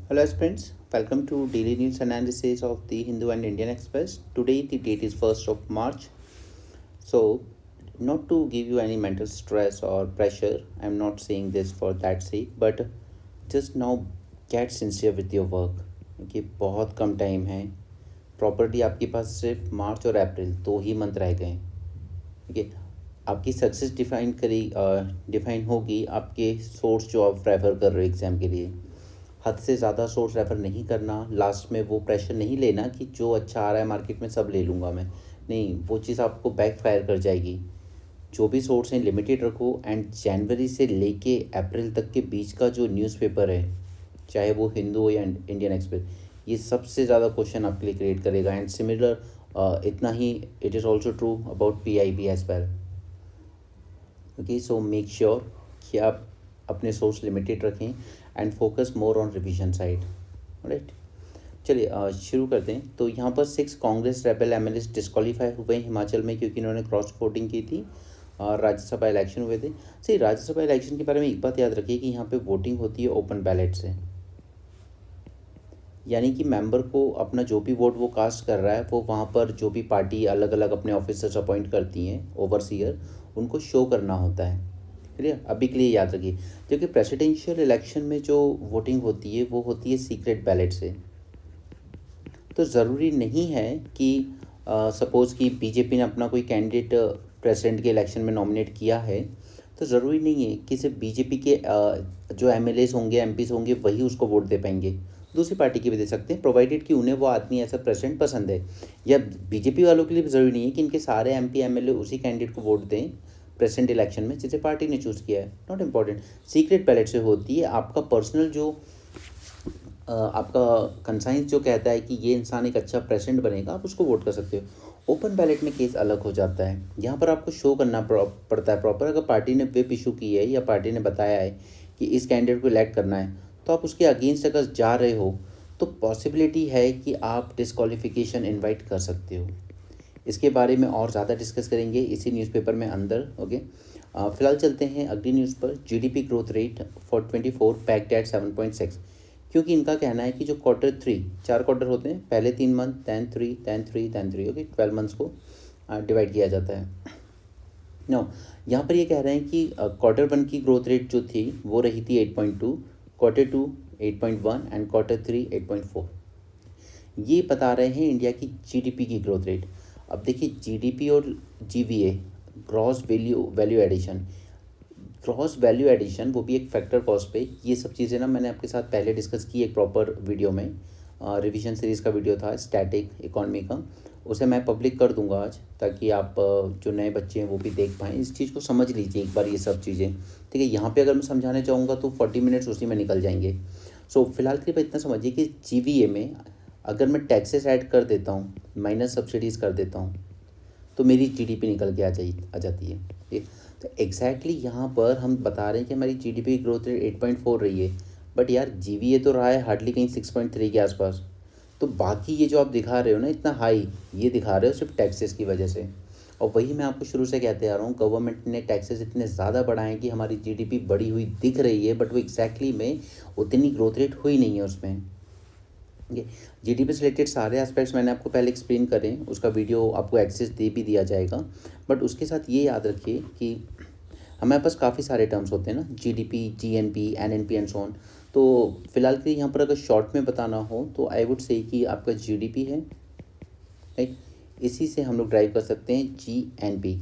Hello friends, welcome to daily news analysis of the Hindu and Indian Express. Today the date is 1st of March. So not to give you any mental stress or pressure, I'm not saying this for that sake, but just now get sincere with your work. कि बहुत कम time है. Property आपके पास सिर्फ मार्च और अप्रैल 2 ही month रह गए. ठीक है. आपकी सक्सेस डिफाइन होगी आपके सोर्स जो आप रेफर कर रहे हो एग्ज़ाम के लिए. हद से ज़्यादा सोर्स रेफ़र नहीं करना. लास्ट में वो प्रेशर नहीं लेना कि जो अच्छा आ रहा है मार्केट में सब ले लूँगा मैं. नहीं, वो चीज़ आपको बैक फायर कर जाएगी. जो भी सोर्स हैं लिमिटेड रखो. एंड जनवरी से लेके अप्रैल तक के बीच का जो न्यूज़पेपर है, चाहे वो हिंदू हो या इंडियन एक्सप्रेस, ये सबसे ज़्यादा क्वेश्चन आपके लिए क्रिएट करेगा. एंड सिमिलर इतना ही it is also true about PIB as well. Okay, so make sure कि आप अपने सोर्स लिमिटेड रखें and focus more on revision side. Right, चलिए शुरू करते हैं. तो यहाँ पर 6 कांग्रेस रेबल MLAs डिस्क्वालीफाई हुए हिमाचल में क्योंकि इन्होंने क्रॉस वोटिंग की थी. राज्यसभा इलेक्शन हुए थे. सही, राज्यसभा इलेक्शन के बारे में एक बात याद रखिए कि यहाँ पे वोटिंग होती है ओपन बैलेट से. यानी कि मेंबर को अपना जो भी वोट वो कास्ट कर रहा है वो वहाँ पर जो भी पार्टी अलग अलग अपने ऑफिसर्स अपॉइंट करती हैं ओवरसीयर, उनको शो करना होता है. क्लियर, अभी के लिए याद रखिए. जबकि प्रेसिडेंशियल इलेक्शन में जो वोटिंग होती है वो होती है सीक्रेट बैलेट से. तो ज़रूरी नहीं है कि सपोज़ कि बीजेपी ने अपना कोई कैंडिडेट प्रेसिडेंट के इलेक्शन में नॉमिनेट किया है, तो ज़रूरी नहीं है कि सिर्फ बीजेपी के जो MLAs होंगे, MPs होंगे, वही उसको वोट दे पाएंगे. दूसरी पार्टी के भी दे सकते हैं, प्रोवाइडेड कि उन्हें वो आदमी ऐसा प्रेसिडेंट पसंद है. या बीजेपी वालों के लिए भी ज़रूरी नहीं है कि इनके सारे MP MLA उसी कैंडिडेट को वोट दें प्रेसिडेंट इलेक्शन में जिसे पार्टी ने चूज़ किया है. Not important. सीक्रेट बैलेट से होती है. आपका पर्सनल जो आपका कंसाइंस जो कहता है कि ये इंसान एक अच्छा प्रेसिडेंट बनेगा, आप उसको वोट कर सकते हो. ओपन बैलेट में केस अलग हो जाता है. यहाँ पर आपको शो करना पड़ता है प्रॉपर. अगर पार्टी ने व्हिप इशू की है या पार्टी ने बताया है कि इस कैंडिडेट को इलेक्ट करना है, तो आप उसके अगेंस्ट अगर जा रहे हो तो पॉसिबिलिटी है कि आप डिस्क्वालिफिकेशन इन्वाइट कर सकते हो. इसके बारे में और ज़्यादा डिस्कस करेंगे इसी न्यूज़पेपर में अंदर. ओके, फिलहाल चलते हैं अगली न्यूज़ पर. GDP growth rate for 24 pegged at 7.6. क्योंकि इनका कहना है कि जो Q3, 4 क्वार्टर होते हैं, पहले 3 month, then 3, then 3, then 3. Okay, 12 months को डिवाइड किया जाता है. नो, यहाँ पर ये कह रहे हैं कि Q1 की ग्रोथ रेट जो थी वो रही थी 8.2, Q2 8.1 एंड Q3 8.4. ये बता रहे हैं इंडिया की GDP की ग्रोथ रेट. अब देखिए, GDP और GVA, gross value addition, gross value addition वो भी एक फैक्टर कॉस्ट पे. ये सब चीज़ें ना मैंने आपके साथ पहले डिस्कस की एक प्रॉपर वीडियो में. रिवीजन सीरीज़ का वीडियो था स्टैटिक इकोनॉमी का, उसे मैं पब्लिक कर दूंगा आज, ताकि आप जो नए बच्चे हैं वो भी देख पाएँ. इस चीज़ को समझ लीजिए एक बार ये सब चीज़ें. ठीक है, यहाँ पे अगर मैं समझाने चाहूँगा तो 40 मिनट्स उसी में निकल जाएंगे. सो फिलहाल के लिए इतना समझिए कि GVA में अगर मैं टैक्सेस ऐड कर देता हूँ, माइनस सब्सिडीज़ कर देता हूँ, तो मेरी GDP निकल के आ जाती है. ठीक. तो एग्जैक्टली यहाँ पर हम बता रहे हैं कि हमारी GDP की ग्रोथ रेट 8.4 रही है, बट यार GVA तो रहा है हार्डली कहीं 6.3 के आसपास. तो बाकी ये जो आप दिखा रहे हो ना इतना हाई, ये दिखा रहे हो सिर्फ टैक्सेस की वजह से. और वही मैं आपको शुरू से कहते आ रहा हूँ, गवर्नमेंट ने टैक्सेस इतने ज़्यादा बढ़ाए हैं कि हमारी GDP बढ़ी हुई दिख रही है, बट वो एग्जैक्टली में उतनी ग्रोथ रेट हुई नहीं है उसमें. ये GDP से रिलेटेड सारे एस्पेक्ट्स मैंने आपको पहले एक्सप्लेन करें, उसका वीडियो आपको एक्सेस दे भी दिया जाएगा. बट उसके साथ ये याद रखिए कि हमारे पास काफ़ी सारे टर्म्स होते हैं ना, GDP, GNP, NNP and so on. तो फिलहाल के यहाँ पर अगर शॉर्ट में बताना हो तो आई वुड से कि आपका GDP है, राइट. इसी से हम लोग ड्राइव कर सकते हैं GNP.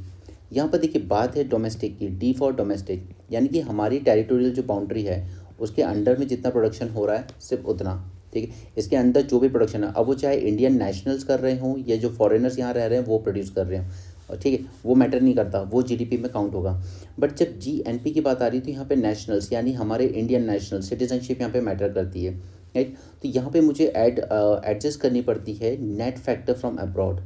यहाँ पर देखिए बात है डोमेस्टिक की, D फॉर डोमेस्टिक, यानी कि हमारी टेरिटोरियल जो बाउंड्री है उसके अंडर में जितना प्रोडक्शन हो रहा है सिर्फ उतना. ठीक है, इसके अंदर जो भी प्रोडक्शन है, अब वो चाहे इंडियन नेशनल्स कर रहे हों या जो फॉरेनर्स यहाँ रह रहे हैं वो प्रोड्यूस कर रहे हों, और ठीक है वो मैटर नहीं करता, वो GDP में काउंट होगा. बट जब GNP की बात आ रही है तो यहाँ पे नेशनल्स यानी हमारे इंडियन नेशनल सिटीजनशिप यहाँ पे मैटर करती है, राइट. तो यहाँ पे मुझे एडजस्ट करनी पड़ती है net factor from abroad.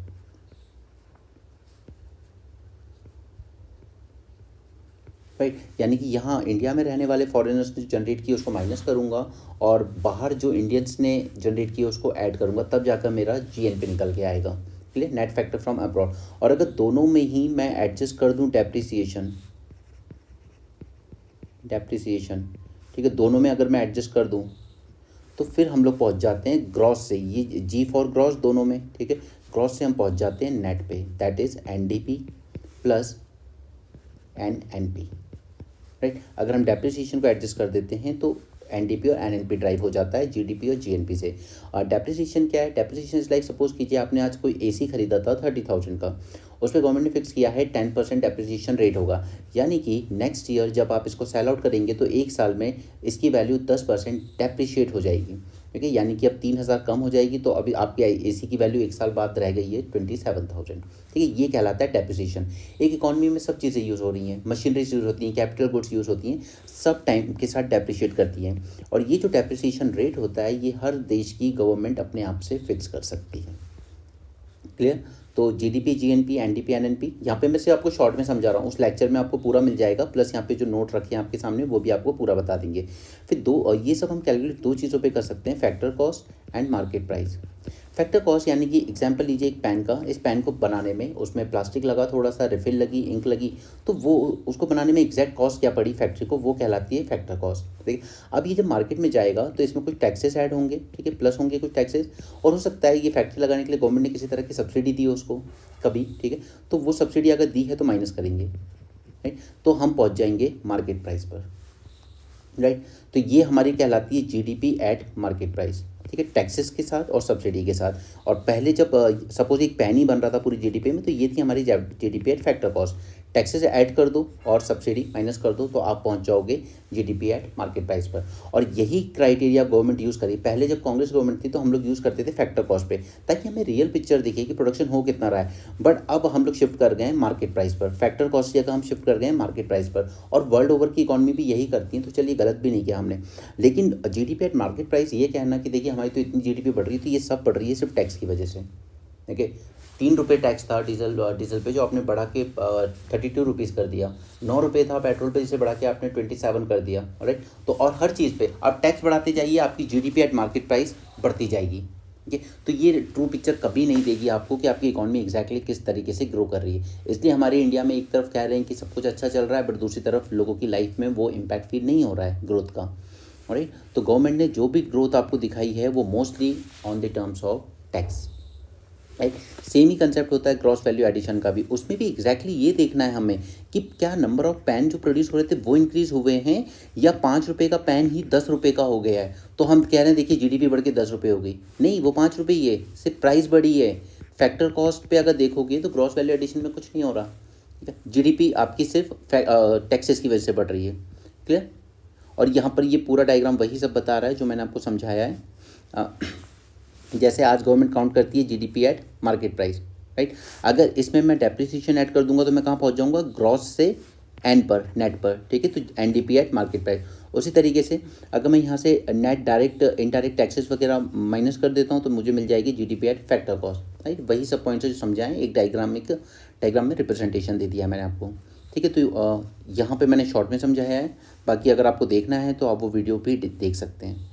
Right, यानी कि यहाँ इंडिया में रहने वाले फॉरेनर्स ने जनरेट किया उसको माइनस करूँगा, और बाहर जो इंडियंस ने जनरेट किया उसको ऐड करूँगा, तब जाकर मेरा GNP निकल के आएगा. Clear, net factor from abroad. और अगर दोनों में ही मैं एडजस्ट कर दूँ डेप्रिसिएशन, ठीक है, दोनों में अगर मैं एडजस्ट कर दूँ तो फिर हम लोग पहुंच जाते हैं ग्रॉस से, ये जी फॉर ग्रॉस दोनों में, ठीक है। ग्रॉस से हम पहुंच जाते हैं नेट पे, that is NDP plus NNP, right. अगर हम डेप्रिसिएशन को एडजस्ट कर देते हैं तो एनडीपी और एनएनपी ड्राइव हो जाता है जीडीपी और जीएनपी से। और डेप्रिसिएशन क्या है? डेप्रिसिएशन इज लाइक, सपोज कीजिए आपने आज कोई एसी खरीदा था 30,000 का, उस पर गवर्नमेंट ने फिक्स किया है 10% डेप्रिसिएशन रेट होगा, यानी कि नेक्स्ट ईयर जब आप इसको सेल आउट करेंगे तो एक साल में इसकी वैल्यू 10% डेप्रिशिएट हो जाएगी, ठीक है। यानी कि अब 3,000 कम हो जाएगी, तो अभी आपकी एसी की वैल्यू एक साल बाद रह गई है 27,000, ठीक है। ये कहलाता है डेप्रिसिएशन। एक इकॉनमी में सब चीज़ें यूज़ हो रही हैं, मशीनरीज यूज़ होती हैं, कैपिटल गुड्स यूज़ होती हैं, सब टाइम के साथ डेप्रिशिएट करती हैं। और ये जो डेप्रिसिएशन रेट होता है ये हर देश की गवर्नमेंट अपने आप से फिक्स कर सकती है। क्लियर? तो जीडीपी, जीएनपी, एनडीपी, एनएनपी, यहाँ पे मैं सिर्फ आपको शॉर्ट में समझा रहा हूँ, उस लेक्चर में आपको पूरा मिल जाएगा, प्लस यहाँ पे जो नोट रखे हैं आपके सामने वो भी आपको पूरा बता देंगे। फिर ये सब हम कैलकुलेट दो चीज़ों पे कर सकते हैं, factor cost and market price. Factor cost यानी कि एग्जांपल लीजिए एक पेन का, इस पेन को बनाने में उसमें प्लास्टिक लगा, थोड़ा सा रिफिल लगी, इंक लगी, तो वो उसको बनाने में एग्जैक्ट कॉस्ट क्या पड़ी फैक्ट्री को, वो कहलाती है फैक्टर कॉस्ट, ठीक है। अब ये जब मार्केट में जाएगा तो इसमें कुछ टैक्सेस ऐड होंगे, ठीक है, प्लस होंगे कुछ टैक्सेस, और हो सकता है ये फैक्ट्री लगाने के लिए गवर्नमेंट ने किसी तरह की सब्सिडी दी हो उसको कभी, ठीक है, तो वो सब्सिडी अगर दी है तो माइनस करेंगे, राइट, तो हम पहुँच जाएंगे मार्केट प्राइस पर, राइट। तो ये हमारी कहलाती है जीडीपी एट मार्केट प्राइस, ठीक है, टैक्सेस के साथ और सब्सिडी के साथ। और पहले जब सपोज एक पेन ही बन रहा था पूरी जीडीपी में, तो ये थी हमारी GDP at factor cost, taxes add कर दो और सब्सिडी माइनस कर दो तो आप पहुंच जाओगे जीडीपी एट मार्केट प्राइस पर। और यही क्राइटेरिया गवर्नमेंट यूज़ करी, पहले जब कांग्रेस गवर्नमेंट थी तो हम लोग यूज़ करते थे फैक्टर कॉस्ट पे, ताकि हमें रियल पिक्चर दिखे कि प्रोडक्शन हो कितना रहा है। बट अब हम लोग शिफ्ट कर गए हैं मार्केट प्राइस पर, फैक्टर कॉस्ट की जगह हम शिफ्ट कर गए हैं मार्केट प्राइस पर, और वर्ल्ड ओवर की इकॉनमी भी यही करती है, तो चलिए गलत भी नहीं किया हमने। लेकिन जीडीपी एट मार्केट प्राइस ये कहना कि देखिए हमारी तो इतनी जीडीपी बढ़ रही थी, ये सब बढ़ रही है सिर्फ टैक्स की वजह से, ठीक है। 3 रुपये टैक्स था डीजल पे, जो आपने बढ़ा के 32 रुपीज़ कर दिया। 9 रुपये था पेट्रोल पे, जिसे बढ़ा के आपने 27 कर दिया, राइट। तो और हर चीज़ पे आप टैक्स बढ़ाते जाइए, आपकी जीडीपी एट मार्केट प्राइस बढ़ती जाएगी, ठीक है। तो ये ट्रू पिक्चर कभी नहीं देगी आपको कि आपकी इकॉनमी एग्जैक्टली किस तरीके से ग्रो कर रही है। इसलिए हमारे इंडिया में एक तरफ कह रहे हैं कि सब कुछ अच्छा चल रहा है, बट दूसरी तरफ लोगों की लाइफ में वो इम्पैक्ट फील नहीं हो रहा है ग्रोथ का, राइट। तो गवर्नमेंट ने जो भी ग्रोथ आपको दिखाई है वो mostly on the terms of tax, right. Same he concept होता है क्रॉस वैल्यू एडिशन का भी, उसमें भी एग्जैक्टली ये देखना है हमें कि क्या नंबर ऑफ पेन जो प्रोड्यूस हो रहे थे वो इंक्रीज हुए हैं, या 5 रुपये का पेन ही 10 रुपये का हो गया है। तो हम कह रहे हैं देखिए जीडीपी बढ़ के 10 रुपये हो गई, नहीं, वो 5 रुपये ही है, सिर्फ प्राइस बढ़ी है। फैक्टर कॉस्ट पे अगर देखोगे तो क्रॉस वैल्यू एडिशन में कुछ नहीं हो रहा, ठीक है। जीडीपी आपकी सिर्फ टैक्सेस की वजह से बढ़ रही है, क्लियर। और यहाँ पर ये पूरा डायग्राम वही सब बता रहा है जो मैंने आपको समझाया है। जैसे आज गवर्नमेंट काउंट करती है GDP at market price, right. अगर इसमें मैं डेप्रिसिएशन ऐड कर दूंगा तो मैं कहाँ पहुँच जाऊँगा, ग्रॉस से एन पर, नेट पर, ठीक है, तो एनडीपी एट मार्केट प्राइस। उसी तरीके से अगर मैं यहाँ से नेट डायरेक्ट इनडायरेक्ट टैक्सेस वगैरह माइनस कर देता हूँ तो मुझे मिल जाएगी GDP at factor cost, right. वही सब पॉइंट्स जो समझाएं, एक डायग्राम में रिप्रेजेंटेशन दे दिया मैंने आपको, ठीक है। तो यहाँ पे मैंने शॉर्ट में समझाया है, बाकी अगर आपको देखना है तो आप वो वीडियो भी देख सकते हैं।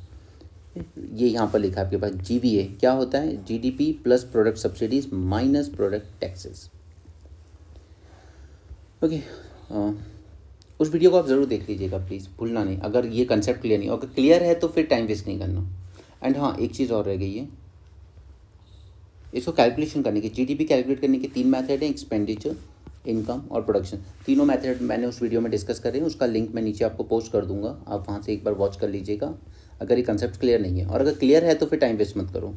ये यहाँ पर लिखा है आपके पास, जीवीए क्या होता है, GDP plus product subsidies minus product taxes, okay. उस वीडियो को आप ज़रूर देख लीजिएगा प्लीज़, भूलना नहीं, अगर ये कंसेप्ट क्लियर नहीं, अगर क्लियर है तो फिर टाइम वेस्ट नहीं करना। एंड हाँ, एक चीज़ और रह गई है, इसको कैलकुलेशन करने की, जीडीपी कैलकुलेट करने के 3 मेथड हैं, एक्सपेंडिचर, इनकम और प्रोडक्शन। तीनों मेथड मैंने उस वीडियो में डिस्कस करे हैं, उसका लिंक मैं नीचे आपको पोस्ट कर दूंगा, आप वहाँ से एक बार वॉच कर लीजिएगा अगर ये कंसेप्ट क्लियर नहीं है, और अगर क्लियर है तो फिर टाइम वेस्ट मत करो।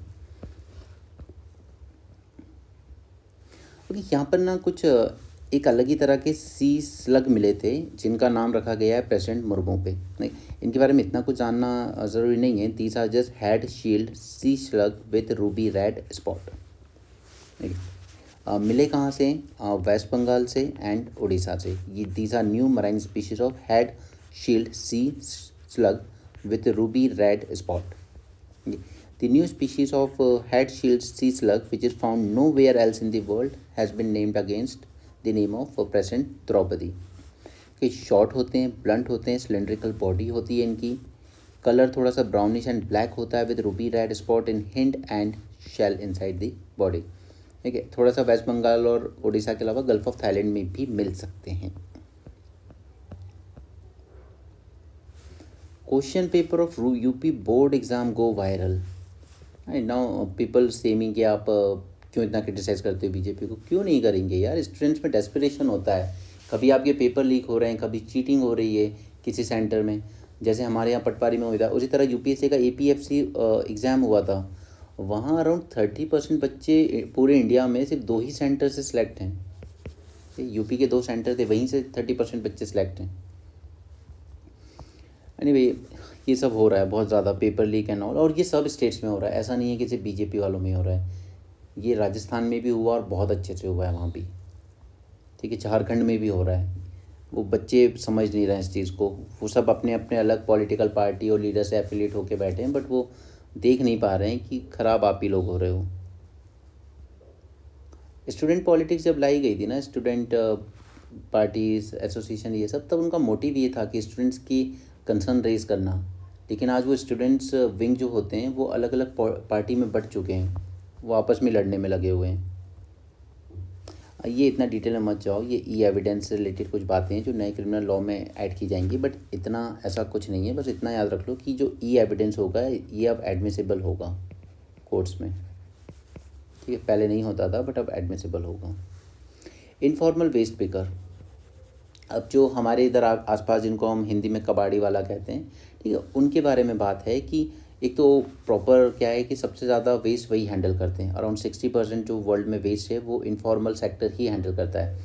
ओके, यहाँ पर ना कुछ एक अलग ही तरह के सी स्लग मिले थे जिनका नाम रखा गया है प्रेसिडेंट मुर्मू पे, नहीं, इनके बारे में इतना कुछ जानना ज़रूरी नहीं है। These are just head shield sea slug with ruby red spot, मिले कहाँ से, वेस्ट बंगाल से एंड उड़ीसा से। ये these are new marine species of head shield sea slug with a ruby red spot. The new species of head-shield sea slug, which is found nowhere else in the world, has been named against the name of President Draupadi. कि short होते हैं, blunt होते हैं, cylindrical body होती है इनकी, colour थोड़ा सा ब्राउनिश एंड ब्लैक होता है with ruby red spot in hind and shell inside the body, ठीक है। थोड़ा सा वेस्ट बंगाल और उड़ीसा के अलावा गल्फ ऑफ थाईलैंड में भी मिल सकते हैं। Question paper of UP board exam go viral. And now people seeming कि आप क्यों इतना क्रिटिसाइज़ करते हो बीजेपी को। क्यों नहीं करेंगे यार, स्टूडेंट्स में डेस्पिरेशन होता है। कभी आपके पेपर लीक हो रहे हैं, कभी चीटिंग हो रही है किसी सेंटर में, जैसे हमारे यहाँ पटवारी में हुआ था। उसी तरह यूपीएससी का एपीएफसी एग्ज़ाम हुआ था, वहाँ अराउंड 30% बच्चे पूरे इंडिया में सिर्फ 2 ही सेंटर से सिलेक्ट हैं। यूपी के 2 सेंटर थे, वहीं से 30% बच्चे सिलेक्ट हैं। एनीवे ये सब हो रहा है बहुत ज़्यादा, पेपर लीक एंड ऑल, और ये सब स्टेट्स में हो रहा है। ऐसा नहीं है कि सिर्फ बीजेपी वालों में हो रहा है, ये राजस्थान में भी हुआ और बहुत अच्छे से हुआ है वहाँ भी। ठीक है, झारखंड में भी हो रहा है। वो बच्चे समझ नहीं रहे हैं इस चीज़ को, वो सब अपने अपने अलग पॉलिटिकल पार्टी और लीडर से एफिलिएट होकर बैठे हैं, बट वो देख नहीं पा रहे हैं कि ख़राब आप ही लोग हो रहे हो। स्टूडेंट पॉलिटिक्स जब लाई गई थी ना, स्टूडेंट पार्टीज एसोसिएशन ये सब, तब उनका मोटिव ये था कि स्टूडेंट्स की कंसर्न रेज करना। लेकिन आज वो स्टूडेंट्स विंग जो होते हैं वो अलग अलग पार्टी में बट चुके हैं, वो आपस में लड़ने में लगे हुए हैं। ये इतना डिटेल में मत जाओ, ये ई एविडेंस से रिलेटेड कुछ बातें हैं जो नए क्रिमिनल लॉ में ऐड की जाएंगी, बट इतना ऐसा कुछ नहीं है। बस इतना याद रख लो कि जो ई एविडेंस होगा ये अब एडमिसिबल होगा कोर्ट्स में। ठीक है, पहले नहीं होता था बट अब एडमिसिबल होगा। इनफॉर्मल वेस्ट पिकर, अब जो हमारे इधर आसपास जिनको हम हिंदी में कबाड़ी वाला कहते हैं, ठीक है, उनके बारे में बात है कि एक तो प्रॉपर क्या है कि सबसे ज़्यादा वेस्ट वही हैंडल करते हैं। अराउंड 60% जो वर्ल्ड में वेस्ट है वो इनफॉर्मल सेक्टर ही हैंडल करता है।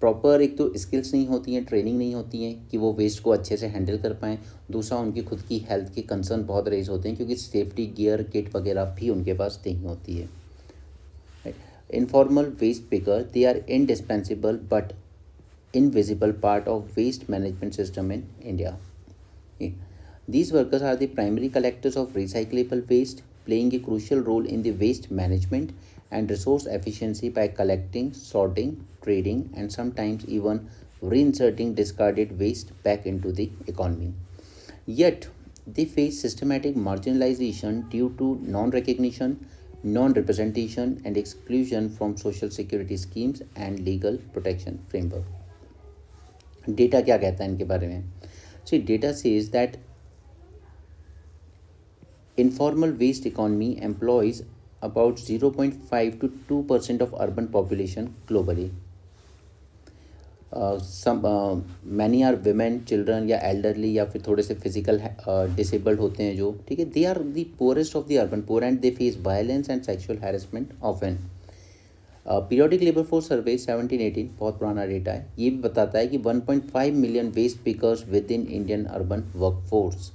प्रॉपर एक तो स्किल्स नहीं होती हैं, ट्रेनिंग नहीं होती हैं कि वो वेस्ट को अच्छे से हैंडल कर पाएँ। दूसरा, उनकी खुद की हेल्थ के कंसर्न बहुत रेज होते हैं क्योंकि सेफ्टी गियर किट वगैरह भी उनके पास नहीं होती है। Informal waste picker, they are indispensable but invisible part of waste management system in India. Okay. These workers are the primary collectors of recyclable waste, playing a crucial role in the waste management and resource efficiency by collecting, sorting, trading, and sometimes even reinserting discarded waste back into the economy. Yet, they face systematic marginalization due to non-recognition, non-representation and exclusion from social security schemes and legal protection framework. Data क्या कहता है इनके बारे में? So data says that informal waste economy employs about 0.5 to 2% of urban population globally. Many are women, children या elderly या फिर थोड़े से फिजिकल डिसेबल्ड होते हैं जो, ठीक है, they are the poorest of the urban poor and they face violence and sexual harassment often. Periodic labour force survey 1718, बहुत पुराना डेटा है, ये भी बताता है कि 1.5 million waste pickers with in Indian urban work force.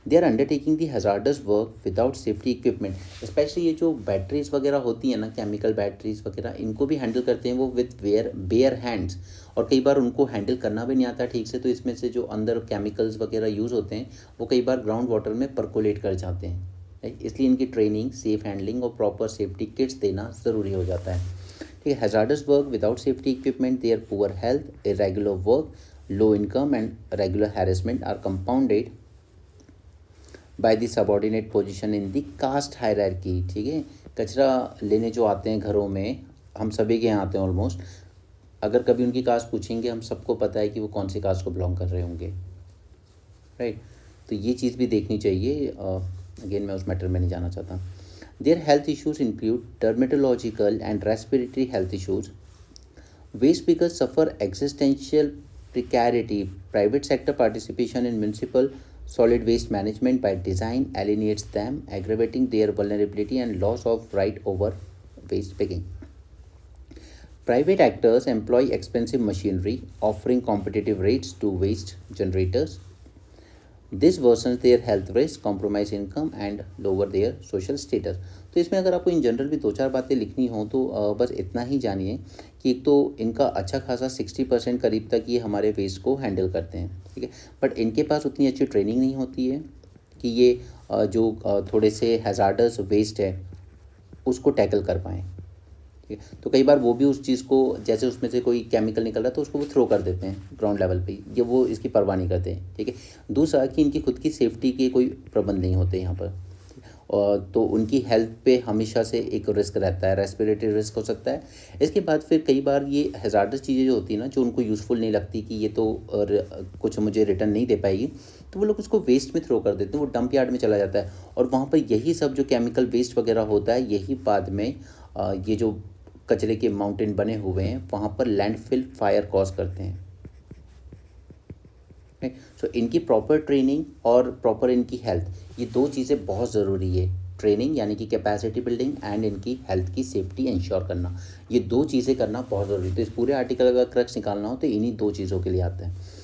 They are undertaking the hazardous work without safety equipment. Specially ये जो बैटरीज वगैरह होती हैं ना, केमिकल बैटरीज वगैरह, इनको भी हैंडल करते हैं वो विद बेयर हैंड्स, और कई बार उनको हैंडल करना भी नहीं आता ठीक से, तो इसमें से जो अंदर केमिकल्स वगैरह यूज़ होते हैं वो कई बार ग्राउंड वाटर में परकोलेट कर जाते हैं। इसलिए इनकी ट्रेनिंग, सेफ हैंडलिंग और प्रॉपर सेफ्टी किट्स देना ज़रूरी हो जाता है। ठीक है, hazardous work without safety equipment, their poor health, irregular work, low income and regular harassment are compounded by the subordinate position in the caste hierarchy. ठीक है, कचरा लेने जो आते हैं घरों में, हम सभी के यहाँ आते हैं ऑलमोस्ट, अगर कभी उनकी कास्ट पूछेंगे, हम सबको पता है कि वो कौन सी कास्ट को बिलोंग कर रहे होंगे, राइट। तो ये चीज़ भी देखनी चाहिए। अगेन मैं उस मैटर में नहीं जाना चाहता। Their health issues include dermatological and respiratory health issues. Waste pickers suffer existential precarity. Private sector participation in municipal solid waste management by design alienates them, aggravating their vulnerability and loss of right over waste picking. Private actors employ expensive machinery, offering competitive rates to waste generators. This worsens their health risk, compromise income and lower their social status. तो इसमें अगर आपको in general भी 2-4 बातें लिखनी हो तो बस इतना ही जानिए कि एक तो इनका अच्छा खासा 60% करीब तक ये हमारे वेस्ट को हैंडल करते हैं, ठीक है, बट इनके पास उतनी अच्छी ट्रेनिंग नहीं होती है कि ये जो थोड़े से हैजार्डस वेस्ट है उसको टैकल कर पाएँ। ठीक है, तो कई बार वो भी उस चीज़ को, जैसे उसमें से कोई केमिकल निकल रहा है तो उसको वो थ्रो कर देते हैं ग्राउंड लेवल पे, ये वो इसकी परवाह नहीं करते हैं। ठीक है, दूसरा कि इनकी खुद की सेफ्टी के कोई प्रबंध नहीं होते यहाँ पर, तो उनकी हेल्थ पे हमेशा से एक रिस्क रहता है, रेस्पिरेटरी रिस्क हो सकता है। इसके बाद फिर कई बार ये हैज़ार्डस चीज़ें जो होती हैं ना, जो उनको यूज़फुल नहीं लगती कि ये तो कुछ मुझे रिटर्न नहीं दे पाएगी, तो वो लोग उसको वेस्ट में थ्रो कर देते हैं, वो डंप यार्ड में चला जाता है। और वहाँ पर यही सब जो केमिकल वेस्ट वगैरह होता है, यही बाद में ये जो कचरे के माउंटेन बने हुए हैं वहाँ पर लैंडफिल फायर कॉज करते हैं। सो इनकी प्रॉपर ट्रेनिंग और प्रॉपर इनकी हेल्थ, ये दो चीज़ें बहुत ज़रूरी है। ट्रेनिंग यानी कि कैपेसिटी बिल्डिंग एंड इनकी हेल्थ की सेफ्टी इंश्योर करना, ये दो चीज़ें करना बहुत ज़रूरी है। तो इस पूरे आर्टिकल अगर क्रक्स निकालना हो तो इन्हीं दो चीज़ों के लिए आता है।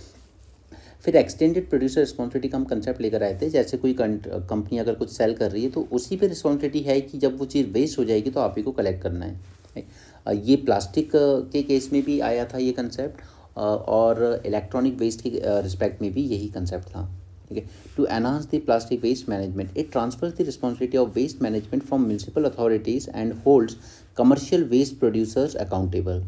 फिर एक्सटेंडेड प्रोड्यूसर रिस्पॉन्सिबिलिटी का हम कंसेप्ट लेकर आए थे। जैसे कोई कंपनी अगर कुछ सेल कर रही है तो उसी पे रिस्पॉन्सिबिलिटी है कि जब वो चीज़ वेस्ट हो जाएगी तो आप ही को कलेक्ट करना है। ये प्लास्टिक के केस में भी आया था ये कंसेप्ट, और इलेक्ट्रॉनिक वेस्ट के रिस्पेक्ट में भी यही कंसेप्ट था। ठीक है, to enhance the plastic waste management it transfers the responsibility of waste management from municipal authorities and holds commercial waste producers accountable.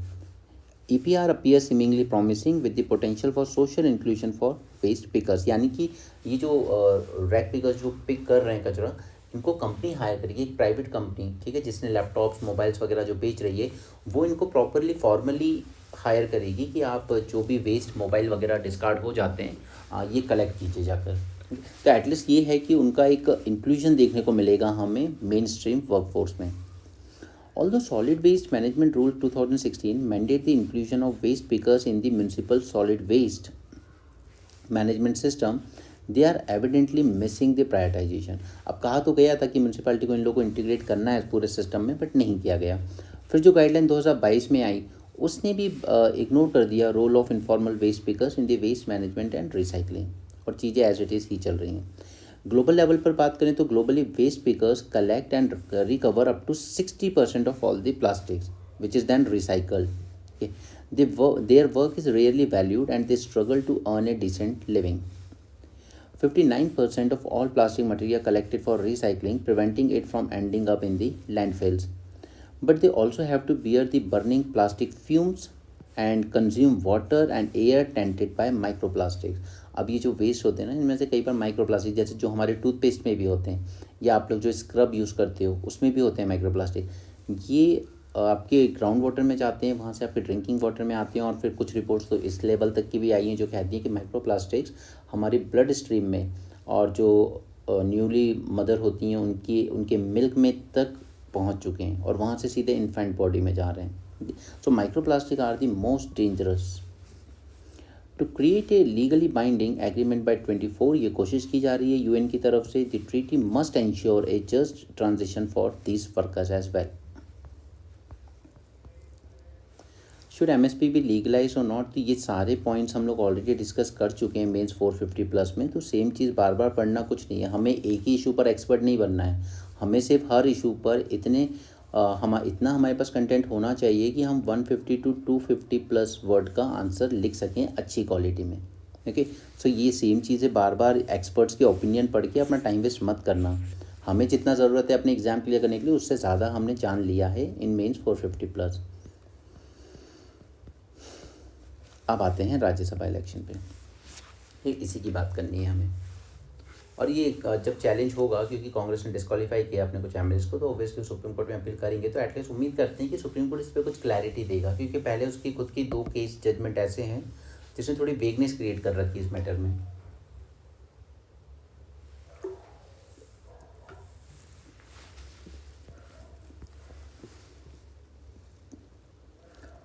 EPR appears seemingly promising with the potential for social inclusion for waste pickers, यानी कि ये जो rag pickers जो pick कर रहे हैं कचरा, इनको कंपनी हायर करेगी, एक प्राइवेट कंपनी, ठीक है, जिसने लैपटॉप्स मोबाइल्स वगैरह जो बेच रही है, वो इनको प्रॉपरली फॉर्मली हायर करेगी कि आप जो भी वेस्ट मोबाइल वगैरह डिस्कार्ड हो जाते हैं ये कलेक्ट कीजिए जाकर। तो एटलीस्ट ये है कि उनका एक इंक्लूजन देखने को मिलेगा हमें मेन स्ट्रीम वर्कफोर्स में। Although Solid Waste Management Rule 2016 mandate the inclusion of waste pickers in the municipal solid waste management system, they are evidently missing the prioritization। अब कहा तो गया था कि म्यूनसिपैलिटी को इन लोगों को इंटीग्रेट करना है इस पूरे सिस्टम में, बट नहीं किया गया। फिर जो गाइडलाइन 2022 में आई उसने भी इग्नोर कर दिया role of informal waste pickers in the waste management and recycling, और चीज़ें एज इट इज़ ही चल रही हैं। ग्लोबल लेवल पर बात करें तो globally waste pickers collect and recover up to 60% of all the plastics which is then recycled. Their work is rarely valued and they struggle to earn a decent living. 59% of all plastic material collected for recycling, preventing it from ending up in the landfills. But they also have to bear the burning plastic fumes and consume water and air tainted by microplastics। अब ये जो waste होते हैं ना, इनमें से कई बार microplastic, जैसे जो हमारे टूथपेस्ट में भी होते हैं या आप लोग जो स्क्रब यूज़ करते हो उसमें भी होते हैं माइक्रोप्लास्टिक। ये आपके ग्राउंड वाटर में जाते हैं, वहाँ से आपके ड्रिंकिंग वाटर में आते हैं, और फिर कुछ रिपोर्ट्स तो इस लेवल तक की भी आई हैं जो कहती हैं कि माइक्रोप्लास्टिक्स हमारे ब्लड स्ट्रीम में और जो न्यूली मदर होती हैं उनके मिल्क में तक पहुँच चुके हैं और वहाँ से सीधे इन्फेंट बॉडी में जा रहे हैं। So microplastic are the most dangerous. To create a legally binding agreement by 24, ये कोशिश की जा रही है यूएन की तरफ से। The treaty must ensure a just transition for these workers as well. Should MSP भी लीगलाइज और नॉट, तो ये सारे पॉइंट्स हम लोग ऑलरेडी डिस्कस कर चुके हैं मेंस 450+ में। तो सेम चीज़ बार बार पढ़ना कुछ नहीं है, हमें एक ही इशू पर एक्सपर्ट नहीं बनना है, हमें सिर्फ हर इशू पर इतना हमारे पास कंटेंट होना चाहिए कि हम 150 to 250+ वर्ड का आंसर लिख सकें अच्छी क्वालिटी में। ओके, सो ये सेम चीज़ें बार बार एक्सपर्ट्स के ओपिनियन पढ़ के अपना टाइम वेस्ट मत करना। हमें जितना ज़रूरत है अपने एग्ज़ाम क्लियर करने के लिए उससे ज़्यादा हमने जान लिया है इन मेंस 450+। अब आते हैं राज्यसभा इलेक्शन पे, ठीक, इसी की बात करनी है हमें। और ये जब चैलेंज होगा, क्योंकि कांग्रेस ने डिस्क्वालीफाई किया अपने कुछ एमएलएस को, तो ऑब्वियसली सुप्रीम कोर्ट में अपील करेंगे, तो एटलीस्ट उम्मीद करते हैं कि सुप्रीम कोर्ट इस पर कुछ क्लैरिटी देगा, क्योंकि पहले उसकी खुद की 2 केस जजमेंट ऐसे हैं जिसने थोड़ी वेगनेस क्रिएट कर रखी है इस मैटर में।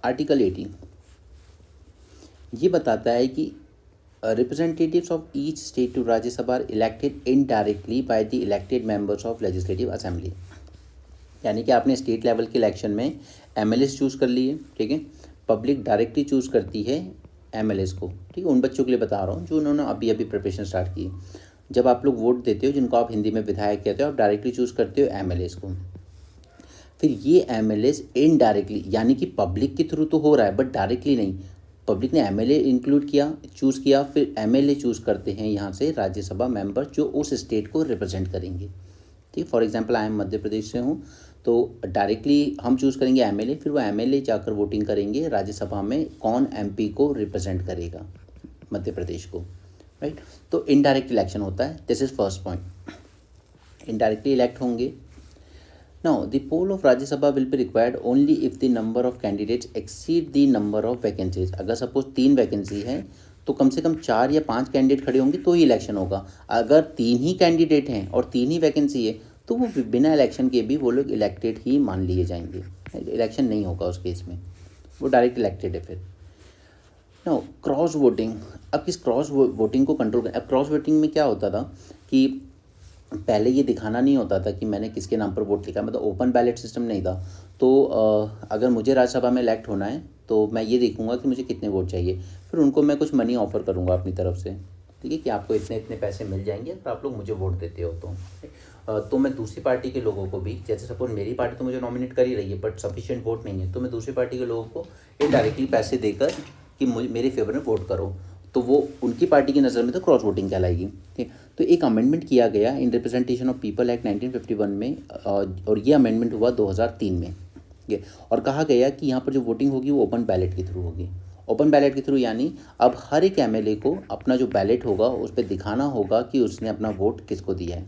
आर्टिकल 18 ये बताता है कि representatives of each state to Rajya Sabha are elected indirectly by the elected members of Legislative Assembly। यानी कि आपने स्टेट लेवल के इलेक्शन में एमएलएस चूज़ कर लिए, ठीक है, पब्लिक डायरेक्टली चूज़ करती है एमएलएस को, ठीक है। उन बच्चों के लिए बता रहा हूँ जो उन्होंने अभी प्रिपरेशन स्टार्ट की। जब आप लोग वोट देते हो, जिनको आप हिंदी में विधायक कहते हो, आप डायरेक्टली चूज़ करते हो एमएलएस को। फिर ये एमएलएस इनडायरेक्टली, यानी कि पब्लिक के थ्रू तो हो रहा है बट डायरेक्टली नहीं, पब्लिक ने एमएलए इंक्लूड किया, चूज़ किया, फिर एमएलए चूज़ करते हैं यहाँ से राज्यसभा मेंबर जो उस स्टेट को रिप्रेजेंट करेंगे, ठीक। For example I am Madhya Pradesh से हूँ, तो डायरेक्टली हम चूज़ करेंगे एमएलए, फिर वो एमएलए जाकर वोटिंग करेंगे राज्यसभा में कौन एमपी को रिप्रेजेंट करेगा मध्य प्रदेश को, राइट। तो इनडायरेक्ट इलेक्शन होता है, this is first point. Indirectly elect होंगे। Now the poll of Rajya Sabha will be required only if the number of candidates exceed the number of vacancies. अगर सपोज 3 वैकेंसी है तो कम से कम 4 या 5 कैंडिडेट खड़े होंगे तो ही इलेक्शन होगा। अगर 3 ही कैंडिडेट हैं और 3 ही वैकेंसी है तो वो बिना इलेक्शन के भी वो लोग इलेक्टेड ही मान लिए जाएंगे, इलेक्शन नहीं होगा उस केस में, वो डायरेक्ट इलेक्टेड है फिर। नो क्रॉस वोटिंग, अब किस क्रॉस वोटिंग को कंट्रोल करें। अब क्रॉस वोटिंग में क्या होता था कि पहले ये दिखाना नहीं होता था कि मैंने किसके नाम पर वोट लिखा, मतलब ओपन बैलेट सिस्टम नहीं था। तो अगर मुझे राज्यसभा में इलेक्ट होना है तो मैं ये देखूंगा कि मुझे कितने वोट चाहिए, फिर उनको मैं कुछ मनी ऑफर करूंगा अपनी तरफ से, ठीक है, कि आपको इतने इतने पैसे मिल जाएंगे अगर आप लोग मुझे वोट देते हो तो मैं दूसरी पार्टी के लोगों को भी, जैसे सपोज मेरी पार्टी तो मुझे नॉमिनेट कर ही रही है बट सफिशिएंट वोट नहीं है, तो मैं दूसरी पार्टी के लोगों को इनडायरेक्टली पैसे देकर कि मुझे मेरे फेवर में वोट करो, तो वो उनकी पार्टी की नज़र में तो क्रॉस वोटिंग कहलाएगी। ठीक, तो एक अमेंडमेंट किया गया इन रिप्रेजेंटेशन ऑफ पीपल एक्ट 1951 में, और ये अमेंडमेंट हुआ 2003 में। ठीक है, और कहा गया कि यहाँ पर जो वोटिंग होगी वो ओपन बैलेट के थ्रू होगी। ओपन बैलेट के थ्रू यानी अब हर एक एमएलए को अपना जो बैलेट होगा उस पर दिखाना होगा कि उसने अपना वोट किसको दिया है,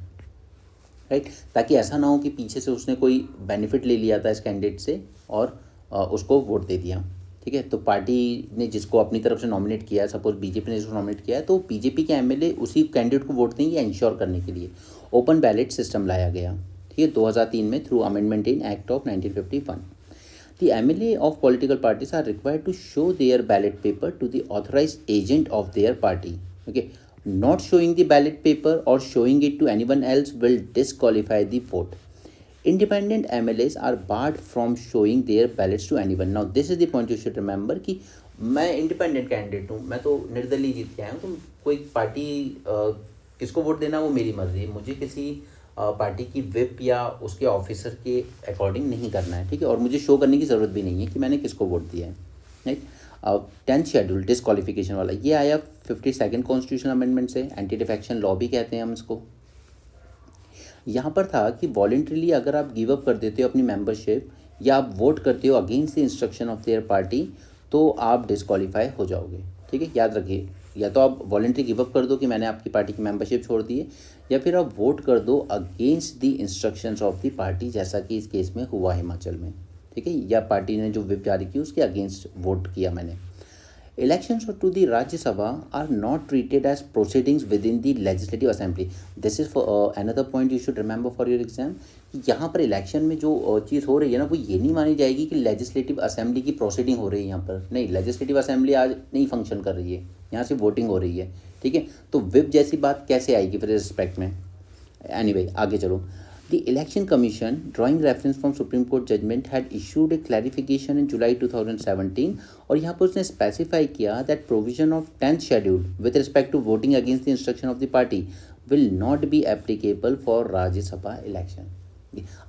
राइट, ताकि ऐसा ना हो कि पीछे से उसने कोई बेनिफिट ले लिया था इस कैंडिडेट से और उसको वोट दे दिया। ठीक है, तो पार्टी ने जिसको अपनी तरफ से नॉमिनेट किया है, सपोज बीजेपी ने जिसको नॉमिनेट किया है, तो बीजेपी के एमएलए उसी कैंडिडेट को वोट देंगे, इंश्योर करने के लिए ओपन बैलेट सिस्टम लाया गया। ठीक है, 2003 में through amendment in act of 1951। The MLA of political parties are required to show their ballot paper to the authorized agent of their party. Okay, not showing the ballot paper or showing it to anyone else will disqualify the vote. Independent MLAs are barred from showing their ballots to anyone. Now this is the point you should remember कि मैं independent candidate हूँ, मैं तो निर्दलीय जीत के आया हूँ, तो कोई पार्टी किसको वोट देना वो मेरी मर्जी है, मुझे किसी पार्टी की विप या उसके ऑफिसर के अकॉर्डिंग नहीं करना है। ठीक है, और मुझे शो करने की ज़रूरत भी नहीं है कि मैंने किसको वोट दिया है। राइट, 10th शेड्यूल डिस्क्वालिफिकेशन वाला ये आया 52nd कॉन्स्टिट्यूशन अमेंडमेंट से, एंटी डिफेक्शन लॉ भी कहते हैं हम इसको। यहाँ पर था कि वॉलेंट्रीली अगर आप गिव अप कर देते हो अपनी मेंबरशिप या आप वोट करते हो against the instruction of their party तो आप डिस्क्वालीफाई हो जाओगे। ठीक है, याद रखिए, या तो आप वॉलेंट्री गिव अप कर दो कि मैंने आपकी पार्टी की मेंबरशिप छोड़ दी है, या फिर आप वोट कर दो against the instructions of the party, जैसा कि इस केस में हुआ हिमाचल में। ठीक है, या पार्टी ने जो विप जारी की उसके अगेंस्ट वोट किया मैंने। Elections to the Rajya Sabha are not treated as proceedings within the legislative assembly. This is for another point you should remember for your exam. यहाँ पर इलेक्शन में जो चीज़ हो रही है ना वो ये नहीं मानी जाएगी कि लेजिस्लेटिव असेंबली की प्रोसीडिंग हो रही है यहाँ पर, नहीं, लेजिस्लेटिव असेंबली आज नहीं फंक्शन कर रही है, यहाँ से वोटिंग हो रही है। ठीक है, तो विप जैसी बात कैसे आएगी फिर रिस्पेक्ट में। एनीवे आगे चलो। The Election Commission, drawing reference from Supreme Court judgment, had issued a clarification in July 2017 और यहाँ पर उसने specify किया that provision of 10th schedule with respect to voting against the instruction of the party will not be applicable for Rajya Sabha election.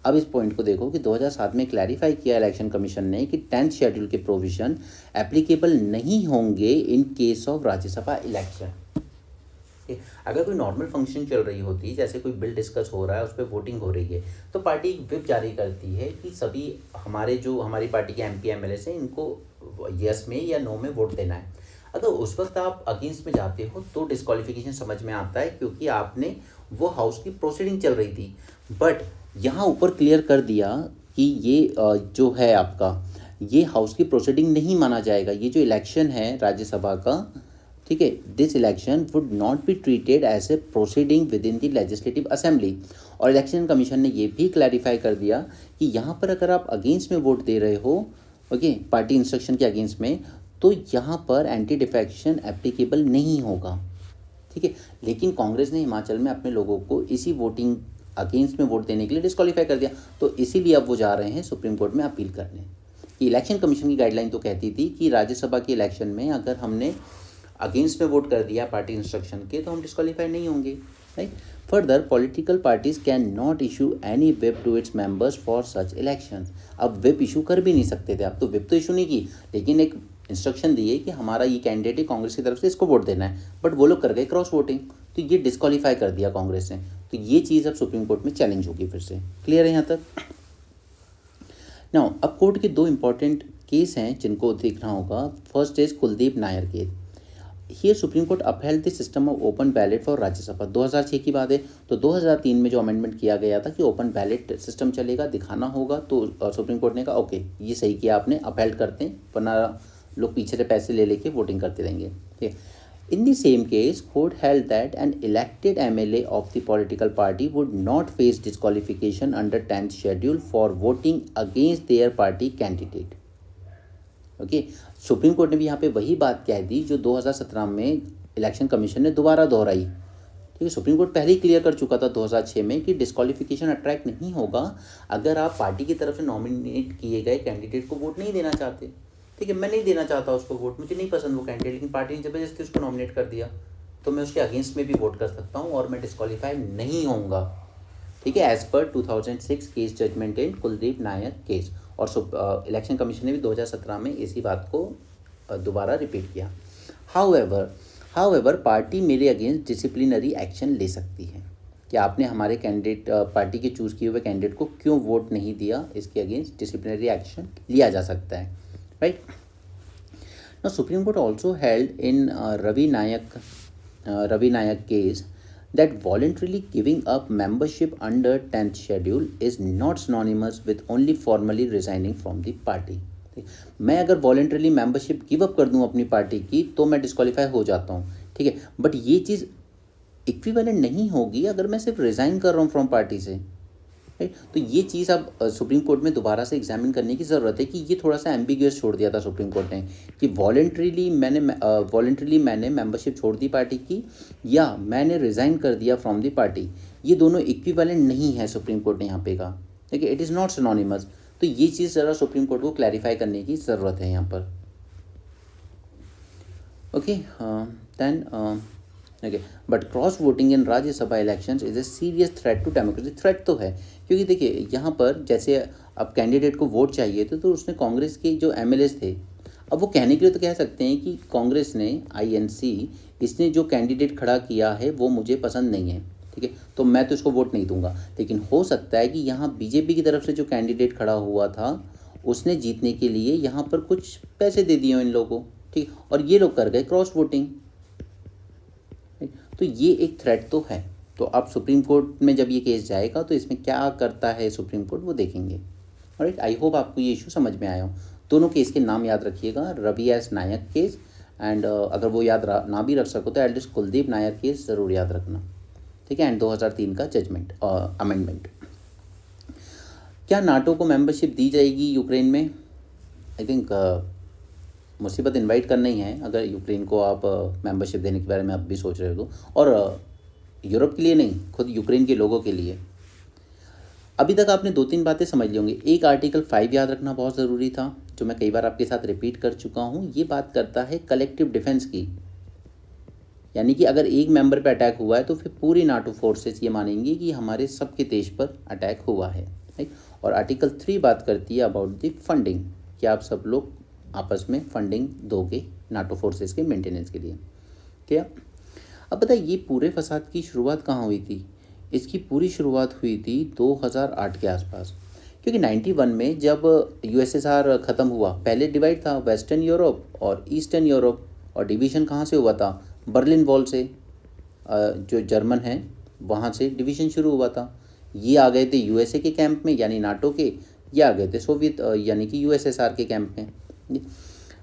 अब इस point को देखो कि 2007 में क्लैरिफाई किया इलेक्शन कमीशन ने कि 10th शेड्यूल के प्रोविजन एप्लीकेबल नहीं होंगे in case of Rajya Sabha election. अगर कोई नॉर्मल फंक्शन चल रही होती, जैसे कोई बिल डिस्कस हो रहा है उस पर वोटिंग हो रही है, तो पार्टी एक विप जारी करती है कि सभी हमारी पार्टी के एमपी एमएलए हैं इनको यस में या नो में वोट देना है। अगर उस वक्त आप अगेंस्ट में जाते हो तो डिस्क्वालिफिकेशन समझ में आता है, क्योंकि आपने वो हाउस की प्रोसीडिंग चल रही थी। बट यहाँ ऊपर क्लियर कर दिया कि ये जो है आपका ये हाउस की प्रोसीडिंग नहीं माना जाएगा, ये जो इलेक्शन है राज्यसभा का, ठीक है, this election would not be treated as a proceeding with in the legislative assembly. और इलेक्शन कमीशन ने ये भी क्लैरिफाई कर दिया कि यहाँ पर अगर आप अगेंस्ट में वोट दे रहे हो, ओके, पार्टी इंस्ट्रक्शन के अगेंस्ट में, तो यहाँ पर एंटी डिफेक्शन एप्लीकेबल नहीं होगा। ठीक है, लेकिन कांग्रेस ने हिमाचल में अपने लोगों को इसी वोटिंग अगेंस्ट में वोट देने के लिए डिस्क्वालीफाई कर दिया, तो इसीलिए अब वो जा रहे हैं सुप्रीम कोर्ट में अपील करने। कि इलेक्शन कमीशन की गाइडलाइन तो कहती थी कि राज्यसभा के इलेक्शन में अगर हमने अगेंस्ट में वोट कर दिया पार्टी इंस्ट्रक्शन के तो हम डिस्क्वालीफाई नहीं होंगे, right. Further political parties can not issue any whip to its members for such election. अब विप इशू कर भी नहीं सकते थे, अब तो विप तो इशू नहीं की, लेकिन एक इंस्ट्रक्शन दिए कि हमारा ये कैंडिडेट है कांग्रेस की तरफ से, इसको वोट देना है, बट वो लोग कर गए क्रॉस वोटिंग, तो ये डिस्क्वालीफाई कर दिया कांग्रेस ने। तो ये चीज़ अब सुप्रीम कोर्ट में चैलेंज होगी फिर से। क्लियर है यहाँ तक? नाउ अब कोर्ट के दो इंपॉर्टेंट केस हैं जिनको देखना होगा। First is Kuldeep Nair case. Here supreme court upheld the system of open ballot for Rajya Sabha. 2006 की बात है। तो 2003 में जो अमेंडमेंट किया गया था कि ओपन बैलेट सिस्टम चलेगा, दिखाना होगा, तो सुप्रीम कोर्ट ने कहा ओके ये सही किया आपने, अपहेल्ड करते हैं, वरना लोग पीछे से पैसे ले लेके वोटिंग करते रहेंगे। ठीक है। In the same case, court held that an elected MLA of the political party would not face disqualification under 10th schedule for voting against their party candidate. Okay, supreme court ने भी यहाँ पे वही बात कह दी जो 2017 में इलेक्शन कमीशन ने दोबारा दोहराई। ठीक है, सुप्रीम कोर्ट पहले ही क्लियर कर चुका था 2006 में कि डिस्क्वालिफिकेशन अट्रैक्ट नहीं होगा अगर आप पार्टी की तरफ से नॉमिनेट किए गए कैंडिडेट को वोट नहीं देना चाहते। ठीक है, मैं नहीं देना चाहता उसको वोट, मुझे नहीं पसंद वो कैंडिडेट, लेकिन पार्टी ने ज़बरदस्ती उसको नॉमिनेट कर दिया, तो मैं उसके अगेंस्ट में भी वोट कर सकता हूँ और मैं डिस्क्वालीफाई नहीं होऊंगा। ठीक है, एज पर 2006 केस जजमेंट इन कुलदीप नायर केस। और इलेक्शन कमीशन ने भी 2017 में इसी बात को दोबारा रिपीट किया। हाउएवर पार्टी मेरे अगेंस्ट डिसिप्लिनरी एक्शन ले सकती है कि आपने हमारे कैंडिडेट, पार्टी के चूज़ किए हुए कैंडिडेट को क्यों वोट नहीं दिया, इसके अगेंस्ट डिसिप्लिनरी एक्शन लिया जा सकता है। Right. Now supreme court also held in Ravi Nayak case that voluntarily giving up membership under 10th schedule is not synonymous with only formally resigning from the party. मैं अगर वॉलेंटरली मेंबरशिप गिव अप कर दूं अपनी party की तो मैं disqualify हो जाता हूं। ठीक है, बट ये चीज़ इक्विवेलेंट नहीं होगी अगर मैं सिर्फ रिज़ाइन कर रहा हूं फ्रॉम पार्टी से। राइट, तो ये चीज़ अब सुप्रीम कोर्ट में दोबारा से एग्जामिन करने की ज़रूरत है कि ये थोड़ा सा एम्बिग्यूअस छोड़ दिया था सुप्रीम कोर्ट ने कि वॉलेंटरीली मैंने मेंबरशिप छोड़ दी पार्टी की या मैंने रिज़ाइन कर दिया फ्रॉम दी पार्टी, ये दोनों इक्विवेलेंट नहीं है, सुप्रीम कोर्ट ने यहाँ पे कहा। ठीक है, इट इज़ नॉट सिनोनिमस। तो ये चीज़ ज़रा सुप्रीम कोर्ट को क्लैरिफाई करने की ज़रूरत है यहाँ पर। Okay, then okay, but cross voting in Rajya Sabha elections is a serious threat to democracy. Threat तो है, क्योंकि देखिए यहाँ पर जैसे अब कैंडिडेट को वोट चाहिए थे तो उसने कांग्रेस के जो एमएलएस थे, अब वो कहने के लिए तो कह सकते हैं कि कांग्रेस ने आईएनसी इसने जो कैंडिडेट खड़ा किया है वो मुझे पसंद नहीं है। ठीक है, तो मैं तो इसको वोट नहीं दूंगा। लेकिन हो सकता है कि यहाँ बीजेपी की तरफ से जो कैंडिडेट खड़ा हुआ था उसने जीतने के लिए यहाँ पर कुछ पैसे दे दिए इन लोगों को। ठीक, और ये लोग कर गए क्रॉस वोटिंग। तो ये एक थ्रेट तो है। तो अब सुप्रीम कोर्ट में जब ये केस जाएगा तो इसमें क्या करता है सुप्रीम कोर्ट वो देखेंगे। राइट, आई होप आपको ये इशू समझ में आया हो। दोनों केस के नाम याद रखिएगा, Ravi S Nayak case and अगर वो याद ना भी रख सको तो एटलीस्ट कुलदीप नायर केस ज़रूर याद रखना। ठीक है, एंड 2003 का जजमेंट अमेंडमेंट। क्या नाटो को मेंबरशिप दी जाएगी यूक्रेन में? आई थिंक मुसीबत इनवाइट करना ही है अगर यूक्रेन को आप मेंबरशिप देने के बारे में आप भी सोच रहे हो तो, और यूरोप के लिए नहीं, खुद यूक्रेन के लोगों के लिए। अभी तक आपने 2-3 बातें समझ ली होंगी। एक आर्टिकल 5 याद रखना बहुत ज़रूरी था, जो मैं कई बार आपके साथ रिपीट कर चुका हूँ। ये बात करता है कलेक्टिव डिफेंस की, यानी कि अगर एक मेंबर पे अटैक हुआ है तो फिर पूरी नाटो फोर्सेस ये मानेंगी कि हमारे सबके देश पर अटैक हुआ है। राइट, और आर्टिकल 3 बात करती है अबाउट द फंडिंग, कि आप सब लोग आपस में फंडिंग दोगे नाटो फोर्सेस के मेंटेनेंस के लिए। क्या अब पता है ये पूरे फसाद की शुरुआत कहाँ हुई थी? इसकी पूरी शुरुआत हुई थी 2008 के आसपास, क्योंकि 91 में जब यूएसएसआर ख़त्म हुआ, पहले डिवाइड था वेस्टर्न यूरोप और ईस्टर्न यूरोप, और डिवीज़न कहाँ से हुआ था? बर्लिन वॉल से, जो जर्मन है वहाँ से डिवीज़न शुरू हुआ था। ये आ गए थे यूएसए के कैंप में यानी नाटो के, ये आ गए थे सोवियत यानी कि यूएसएसआर के कैंप में।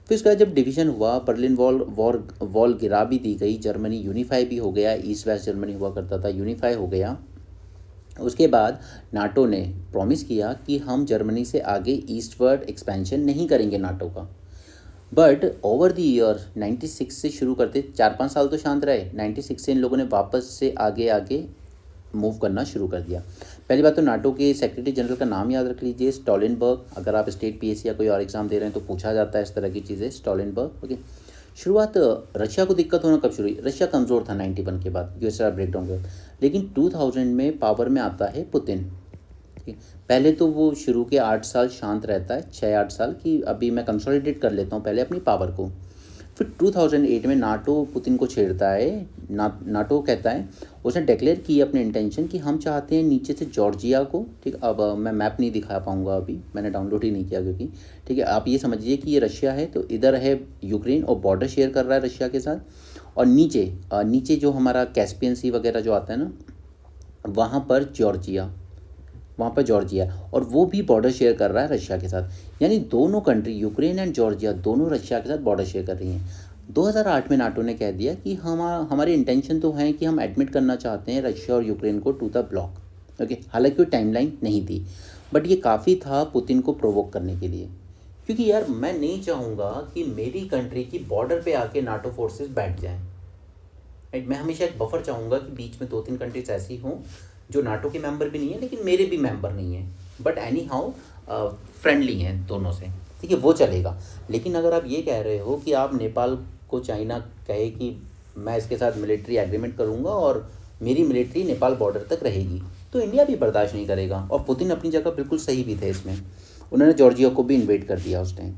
फिर उसका जब डिवीज़न हुआ, बर्लिन वॉल गिरा भी दी गई, जर्मनी यूनिफाई भी हो गया, ईस्ट वेस्ट जर्मनी हुआ करता था यूनिफाई हो गया। उसके बाद नाटो ने प्रॉमिस किया कि हम जर्मनी से आगे ईस्टवर्ड एक्सपेंशन नहीं करेंगे नाटो का। बट ओवर द ईयर 96 से शुरू करते 4-5 साल तो शांत रहे, 96 से इन लोगों ने वापस से आगे आगे मूव करना शुरू कर दिया। पहली बात तो नाटो के सेक्रेटरी जनरल का नाम याद रख लीजिए, स्टॉलनबर्ग। अगर आप स्टेट पीएससी या कोई और एग्जाम दे रहे हैं तो पूछा जाता है इस तरह की चीज़ें, स्टॉलनबर्ग। ओके, शुरुआत रशिया को दिक्कत होना कब शुरू हुई? रशिया कमज़ोर था 91 के बाद, यूएसएसआर ब्रेकडाउन के बाद, लेकिन 2000 में पावर में आता है पुतिन। पहले तो वो शुरू के 8 साल शांत रहता है, 6-8 साल की अभी मैं कंसोलिडेट कर लेता हूँ पहले अपनी पावर को। फिर 2008 में नाटो पुतिन को छेड़ता है। नाटो कहता है, उसने डिक्लेयर की अपने इंटेंशन कि हम चाहते हैं नीचे से जॉर्जिया को, ठीक, अब मैं मैप नहीं दिखा पाऊँगा अभी, मैंने डाउनलोड ही नहीं किया क्योंकि, ठीक है, आप ये समझिए कि ये रशिया है तो इधर है यूक्रेन और बॉर्डर शेयर कर रहा है रशिया के साथ, और नीचे जो हमारा कैस्पियन सी वगैरह जो आता है ना, वहाँ पर जॉर्जिया और वो भी बॉर्डर शेयर कर रहा है रशिया के साथ। यानी दोनों कंट्री, यूक्रेन एंड जॉर्जिया, दोनों रशिया के साथ बॉर्डर शेयर कर रही हैं। 2008 में नाटो ने कह दिया कि हमारी इंटेंशन तो है कि हम एडमिट करना चाहते हैं रशिया और यूक्रेन को टू द ब्लॉक। ओके, हालांकि वो टाइमलाइन नहीं थी, बट ये काफ़ी था पुतिन को प्रोवोक करने के लिए, क्योंकि यार मैं नहीं चाहूँगा कि मेरी कंट्री की बॉर्डर पे आके नाटो फोर्सेस बैठ जाएं। राइट, मैं हमेशा एक बफर चाहूँगा कि बीच में 2-3 कंट्रीज ऐसी हों जो नाटो के मेंबर भी नहीं है लेकिन मेरे भी मेंबर नहीं है, बट एनी हाउ फ्रेंडली हैं दोनों से, ठीक है, वो चलेगा। लेकिन अगर आप ये कह रहे हो कि आप नेपाल को चाइना कहे कि मैं इसके साथ मिलिट्री एग्रीमेंट करूँगा और मेरी मिलिट्री नेपाल बॉर्डर तक रहेगी, तो इंडिया भी बर्दाश्त नहीं करेगा। और पुतिन अपनी जगह बिल्कुल सही भी थे इसमें, उन्होंने जॉर्जिया को भी इन्वेट कर दिया उस टाइम।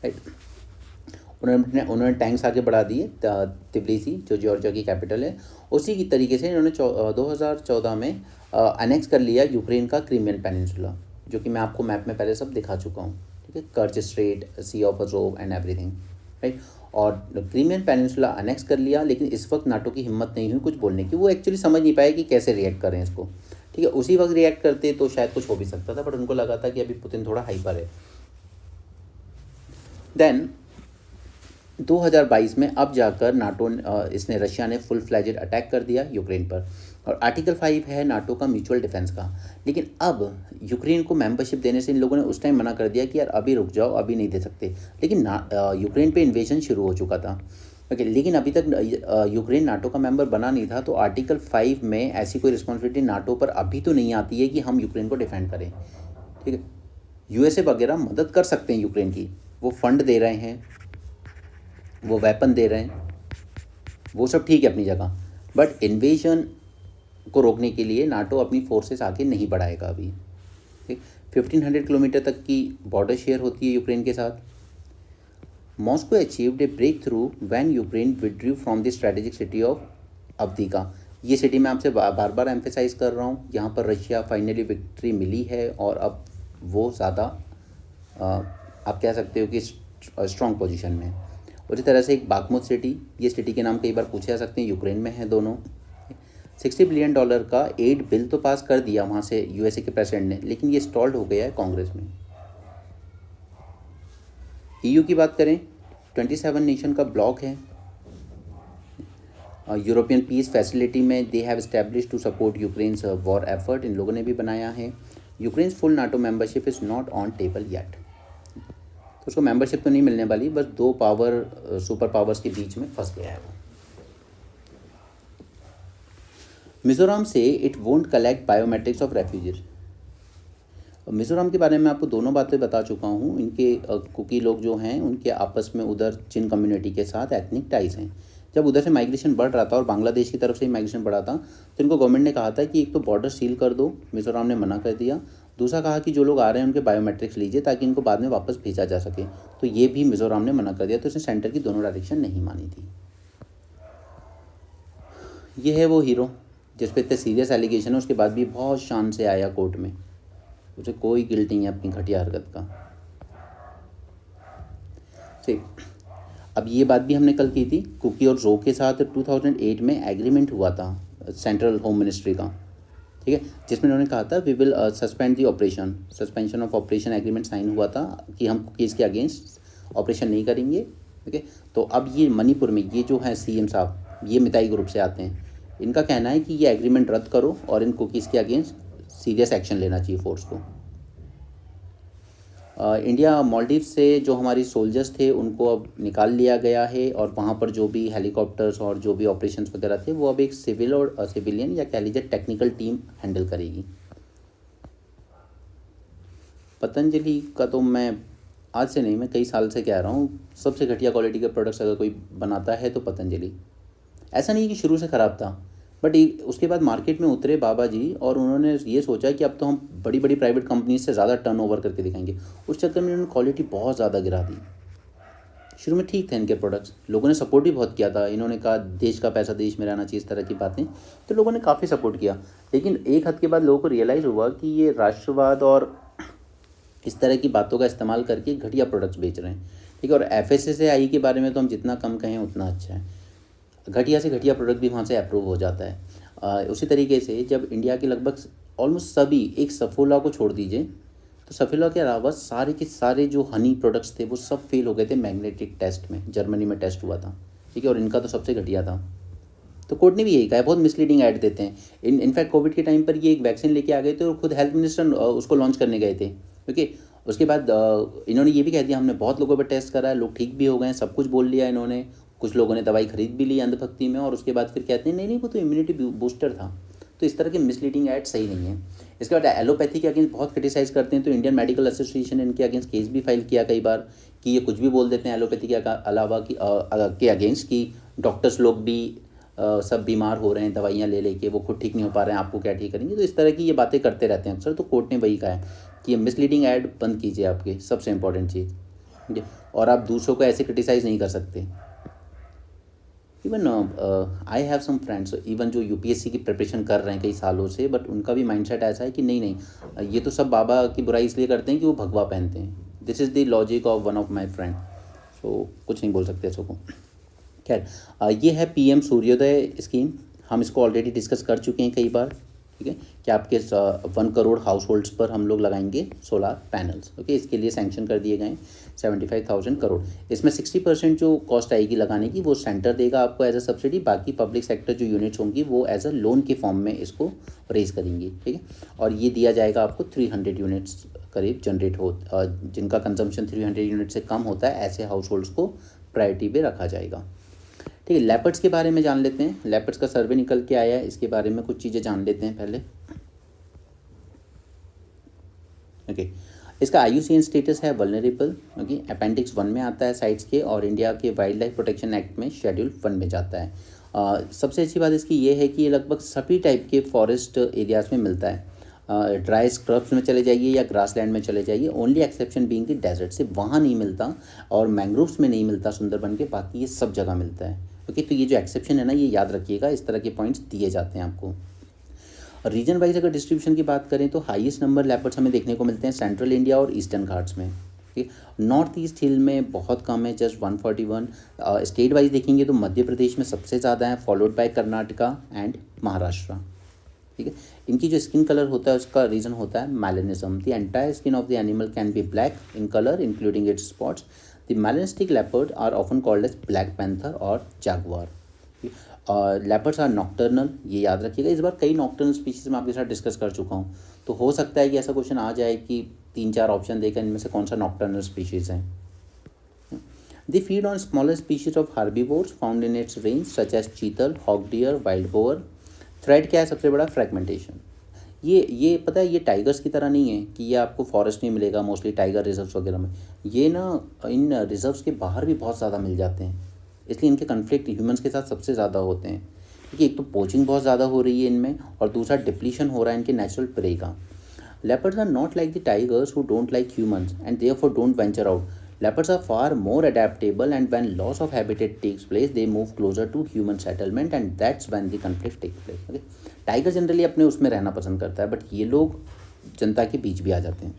राइट, उन्होंने टैंक्स आगे बढ़ा दिए तिब्लिसी जो जॉर्जिया की कैपिटल है। उसी की तरीके से इन्होंने 2014 में अनेक्स कर लिया यूक्रेन का क्रीमियन पेनिनसुला, जो कि मैं आपको मैप में पहले सब दिखा चुका हूँ, ठीक है, Kerch strait, sea of Azov and everything. Right, और क्रीमियन पेनिनसुला अनेक्स कर लिया, लेकिन इस वक्त नाटो की हिम्मत नहीं हुई कुछ बोलने की, वो एक्चुअली समझ नहीं पाए कि कैसे रिएक्ट करें इसको, ठीक है। उसी वक्त रिएक्ट करते तो शायद कुछ हो भी सकता था, बट उनको लगा था कि अभी पुतिन थोड़ा हाइपर है। देन 2022 में अब जाकर इसने रशिया ने फुल फ्लैजेड अटैक कर दिया यूक्रेन पर, और आर्टिकल 5 है नाटो का म्यूचुअल डिफेंस का। लेकिन अब यूक्रेन को मेंबरशिप देने से इन लोगों ने उस टाइम मना कर दिया कि यार अभी रुक जाओ, अभी नहीं दे सकते। लेकिन यूक्रेन पे इन्वेजन शुरू हो चुका था, ओके, लेकिन अभी तक यूक्रेन नाटो का मेंबर बना नहीं था, तो आर्टिकल 5 में ऐसी कोई रिस्पॉन्सिबिलिटी नाटो पर अभी तो नहीं आती है कि हम यूक्रेन को डिफेंड करें, ठीक है। यूएसए वगैरह मदद कर सकते हैं यूक्रेन की, वो फंड दे रहे हैं, वो वेपन दे रहे हैं, वो सब ठीक है अपनी जगह, बट इन्वेजन को रोकने के लिए नाटो अपनी फोर्सेस आगे नहीं बढ़ाएगा अभी, ठीक। 1500 किलोमीटर तक की बॉर्डर शेयर होती है यूक्रेन के साथ। Moscow achieved a breakthrough when Ukraine withdrew from the strategic city of Avdiivka. ये सिटी मैं आपसे बार बार एम्फेसाइज कर रहा हूँ, यहाँ पर रशिया फाइनली विक्ट्री मिली है और अब वो ज़्यादा आप कह सकते हो कि स्ट्रॉन्ग पोजीशन में। उसी तरह से एक बागमुत सिटी, ये सिटी के नाम कई बार पूछे जा सकते हैं, यूक्रेन में है दोनों। $60 बिलियन का एड बिल तो पास कर दिया वहाँ से यूएसए के प्रेसिडेंट ने, लेकिन ये स्टॉल्ड हो गया है कांग्रेस में। ईयू की बात करें, 27 नेशन का ब्लॉक है। यूरोपियन पीस फैसिलिटी में they have established to support Ukraine's war effort, इन लोगों ने भी बनाया है। Ukraine's full NATO membership is not on table yet, तो उसको मेंबरशिप तो नहीं मिलने वाली, बस दो सुपर पावर्स के बीच में फंस गया है वो। मिजोरम से it won't collect biometrics of refugees. Mizoram के बारे में आपको दोनों बातें बता चुका हूँ। इनके कुकी लोग जो हैं उनके आपस में उधर चिन कम्युनिटी के साथ एथनिक टाइज हैं। जब उधर से माइग्रेशन बढ़ रहा था और बांग्लादेश की तरफ से ही माइग्रेशन बढ़ा था, तो इनको गवर्नमेंट ने कहा था कि एक तो बॉर्डर सील कर दो, मिजोरम ने मना कर दिया। दूसरा कहा कि जो लोग आ रहे हैं उनके बायोमेट्रिक्स लीजिए ताकि इनको बाद में वापस भेजा जा सके, तो ये भी मिजोरम ने मना कर दिया। तो इसने सेंटर की दोनों डायरेक्शन नहीं मानी थी। ये है वो हीरो जिस पे इतने सीरियस एलिगेशन है, उसके बाद भी बहुत शान से आया कोर्ट में, उसे कोई गिल्ट नहीं है अपनी घटिया हरकत का। ठीक, अब ये बात भी हमने कल की थी, कुकी और जो के साथ 2008 में एग्रीमेंट हुआ था सेंट्रल होम मिनिस्ट्री का, ठीक है, जिसमें उन्होंने कहा था we will suspend the operation, suspension of operation agreement sign हुआ था कि हम कुकीज़ के अगेंस्ट ऑपरेशन नहीं करेंगे, ठीक है। तो अब ये मणिपुर में ये जो है सीएम साहब, ये मिताई ग्रुप से आते हैं, इनका कहना है कि ये एग्रीमेंट रद्द करो और इन कुकीज़ के अगेंस्ट सीरियस एक्शन लेना चाहिए फोर्स को। इंडिया मालदीव से जो हमारी सोल्जर्स थे उनको अब निकाल लिया गया है, और वहाँ पर जो भी हेलीकॉप्टर्स और जो भी ऑपरेशंस वगैरह थे वो अब एक सिविल और सिविलियन या कह लीजिए टेक्निकल टीम हैंडल करेगी। पतंजलि का तो मैं आज से नहीं, मैं कई साल से कह रहा हूँ, सबसे घटिया क्वालिटी के प्रोडक्ट्स अगर कोई बनाता है तो पतंजलि। ऐसा नहीं कि शुरू से ख़राब था, बट उसके बाद मार्केट में उतरे बाबा जी और उन्होंने ये सोचा कि अब तो हम बड़ी बड़ी प्राइवेट कंपनीज से ज़्यादा टर्नओवर करके दिखाएंगे। उस चक्कर में उन्होंने क्वालिटी बहुत ज़्यादा गिरा दी। शुरू में ठीक थे इनके प्रोडक्ट्स, लोगों ने सपोर्ट भी बहुत किया था, इन्होंने कहा देश का पैसा देश में रहना चाहिए, इस तरह की बातें, तो लोगों ने काफ़ी सपोर्ट किया। लेकिन एक हद के बाद लोगों को रियलाइज़ हुआ कि ये राष्ट्रवाद और इस तरह की बातों का इस्तेमाल करके घटिया प्रोडक्ट्स बेच रहे हैं, ठीक है। और FSSAI के बारे में तो हम जितना कम कहें उतना अच्छा है। घटिया से घटिया प्रोडक्ट भी वहाँ से अप्रूव हो जाता है। उसी तरीके से जब इंडिया के लगभग ऑलमोस्ट सभी, एक सफोला को छोड़ दीजिए, तो सफोला के अलावा सारे के सारे जो हनी प्रोडक्ट्स थे वो सब फेल हो गए थे मैग्नेटिक टेस्ट में, जर्मनी में टेस्ट हुआ था, ठीक है, और इनका तो सबसे घटिया था। तो कोर्ट ने भी यही कहा है, बहुत मिसलीडिंग ऐड देते हैं। इनफैक्ट कोविड के टाइम पर ये एक वैक्सीन लेके आ गए थे और खुद हेल्थ मिनिस्टर उसको लॉन्च करने गए थे, क्योंकि उसके बाद इन्होंने ये भी कह दिया हमने बहुत लोगों पर टेस्ट करा है, लोग ठीक भी हो गए, सब कुछ बोल लिया इन्होंने, कुछ लोगों ने दवाई खरीद भी ली अंधभक्ति में, और उसके बाद फिर कहते हैं नहीं नहीं वो तो इम्यूनिटी बूस्टर था। तो इस तरह के मिसलीडिंग ऐड सही नहीं है। इसके बाद एलोपैथी के अगेंस्ट बहुत क्रिटिसाइज़ करते हैं, तो इंडियन मेडिकल एसोसिएशन ने इनके अगेंस्ट केस भी फाइल किया कई बार कि ये कुछ भी बोल देते हैं एलोपैथी के अलावा के अगेंस्ट, कि डॉक्टर्स लोग भी सब बीमार हो रहे हैं दवाइयाँ ले लेके, वो खुद ठीक नहीं हो पा रहे हैं, आपको क्या ठीक करेंगे। तो इस तरह की ये बातें करते रहते हैं अक्सर। तो कोर्ट ने वही कहा है कि ये मिसलीडिंग ऐड बंद कीजिए, आपके सबसे इंपॉर्टेंट चीज़, ठीक है, और आप दूसरों को ऐसे क्रिटिसाइज़ नहीं कर सकते। Even I have some friends even जो यूपीएससी की प्रिपरेशन कर रहे हैं कई सालों से, बट उनका भी माइंडसेट ऐसा है कि नहीं नहीं ये तो सब बाबा की बुराई इसलिए करते हैं कि वो भगवा पहनते हैं। This is the logic of one of my friend. So कुछ नहीं बोल सकते इसको। खैर ये है पीएम सूर्योदय स्कीम, हम इसको ऑलरेडी डिस्कस कर चुके हैं कई बार, ठीक है, कि आपके 1 करोड़ हाउस होल्ड्स पर हम लोग लगाएंगे सोलार पैनल्स। ओके, इसके लिए सैंक्शन कर दिए गए 75,000 करोड़। इसमें 60% जो कॉस्ट आएगी लगाने की वो सेंटर देगा आपको एज अ सब्सिडी, बाकी पब्लिक सेक्टर जो यूनिट्स होंगी वो एज अ लोन के फॉर्म में इसको रेज करेंगी, ठीक है, और ये दिया जाएगा आपको 300 यूनिट्स करीब जनरेट हो, जिनका कंजम्पशन 300 यूनिट से कम होता है ऐसे हाउस होल्ड्स को प्रायोरिटी पे रखा जाएगा, ठीक है। लेपर्ड्स के बारे में जान लेते हैं। लेपर्ड्स का सर्वे निकल के आया है, इसके बारे में कुछ चीज़ें जान लेते हैं पहले। ओके, इसका IUCN स्टेटस है वल्नरेबल, ओके, अपेंडिक्स 1 में आता है साइट्स के, और इंडिया के वाइल्ड लाइफ प्रोटेक्शन एक्ट में शेड्यूल 1 में जाता है। सबसे अच्छी बात इसकी ये है कि ये लगभग सभी टाइप के फॉरेस्ट एरियाज़ में मिलता है। ड्राई स्क्रब्स में चले जाइए या ग्रासलैंड में चले जाइए, ओनली एक्सेप्शन बीइंग कि डेजर्ट से वहाँ नहीं मिलता, और मैंग्रोव्स में नहीं मिलता सुंदरबन के, बाकी ये सब जगह मिलता है। ओके, तो ये जो एक्सेप्शन है ना, ये याद रखिएगा, इस तरह के पॉइंट्स दिए जाते हैं आपको। रीजन वाइज अगर डिस्ट्रीब्यूशन की बात करें तो हाईएस्ट नंबर लेपर्ड्स हमें देखने को मिलते हैं सेंट्रल इंडिया और ईस्टर्न घाट्स में, ठीक है। नॉर्थ ईस्ट हिल में बहुत कम है, जस्ट 141। स्टेट वाइज देखेंगे तो मध्य प्रदेश में सबसे ज़्यादा है, followed by Karnataka and Maharashtra, ठीक है। इनकी जो स्किन कलर होता है उसका रीज़न होता है melanism. The entire skin of the animal can be black in colour including its spots. The melanistic leopard are often called as black panther और जैगुआर। लेपर्ड्स आर नॉक्टर्नल, ये याद रखिएगा। इस बार कई नॉक्टर्नल स्पीशीज में आपके साथ डिस्कस कर चुका हूँ, तो हो सकता है कि ऐसा क्वेश्चन आ जाए कि 3-4 ऑप्शन देकर इनमें से कौन सा नॉक्टर्नल स्पीशीज है। They feed on smaller species of herbivores found in its range such as chital, hog deer, wild boar. Threat क्या है सबसे बड़ा? फ्रेगमेंटेशन। ये पता है, ये टाइगर्स की तरह नहीं है कि ये आपको फॉरेस्ट में मिलेगा मोस्टली टाइगर रिजर्व्स वगैरह में, ये ना इन रिजर्व्स के बाहर भी बहुत ज़्यादा मिल जाते हैं, इसलिए इनके कन्फ्लिक्ट ह्यूमंस के साथ सबसे ज़्यादा होते हैं, क्योंकि एक तो पोचिंग बहुत ज़्यादा हो रही है इनमें, और दूसरा डिप्लीशन हो रहा है इनके नेचुरल प्रे का। Leopards are not like the tigers who don't like humans and therefore don't venture out. Leopards are far more adaptable, and when loss of habitat takes place, they move closer to human settlement, and that's when the conflict takes place. Okay? Tiger generally अपने उसमें रहना पसंद करता है, but ये लोग जनता के बीच भी आ जाते हैं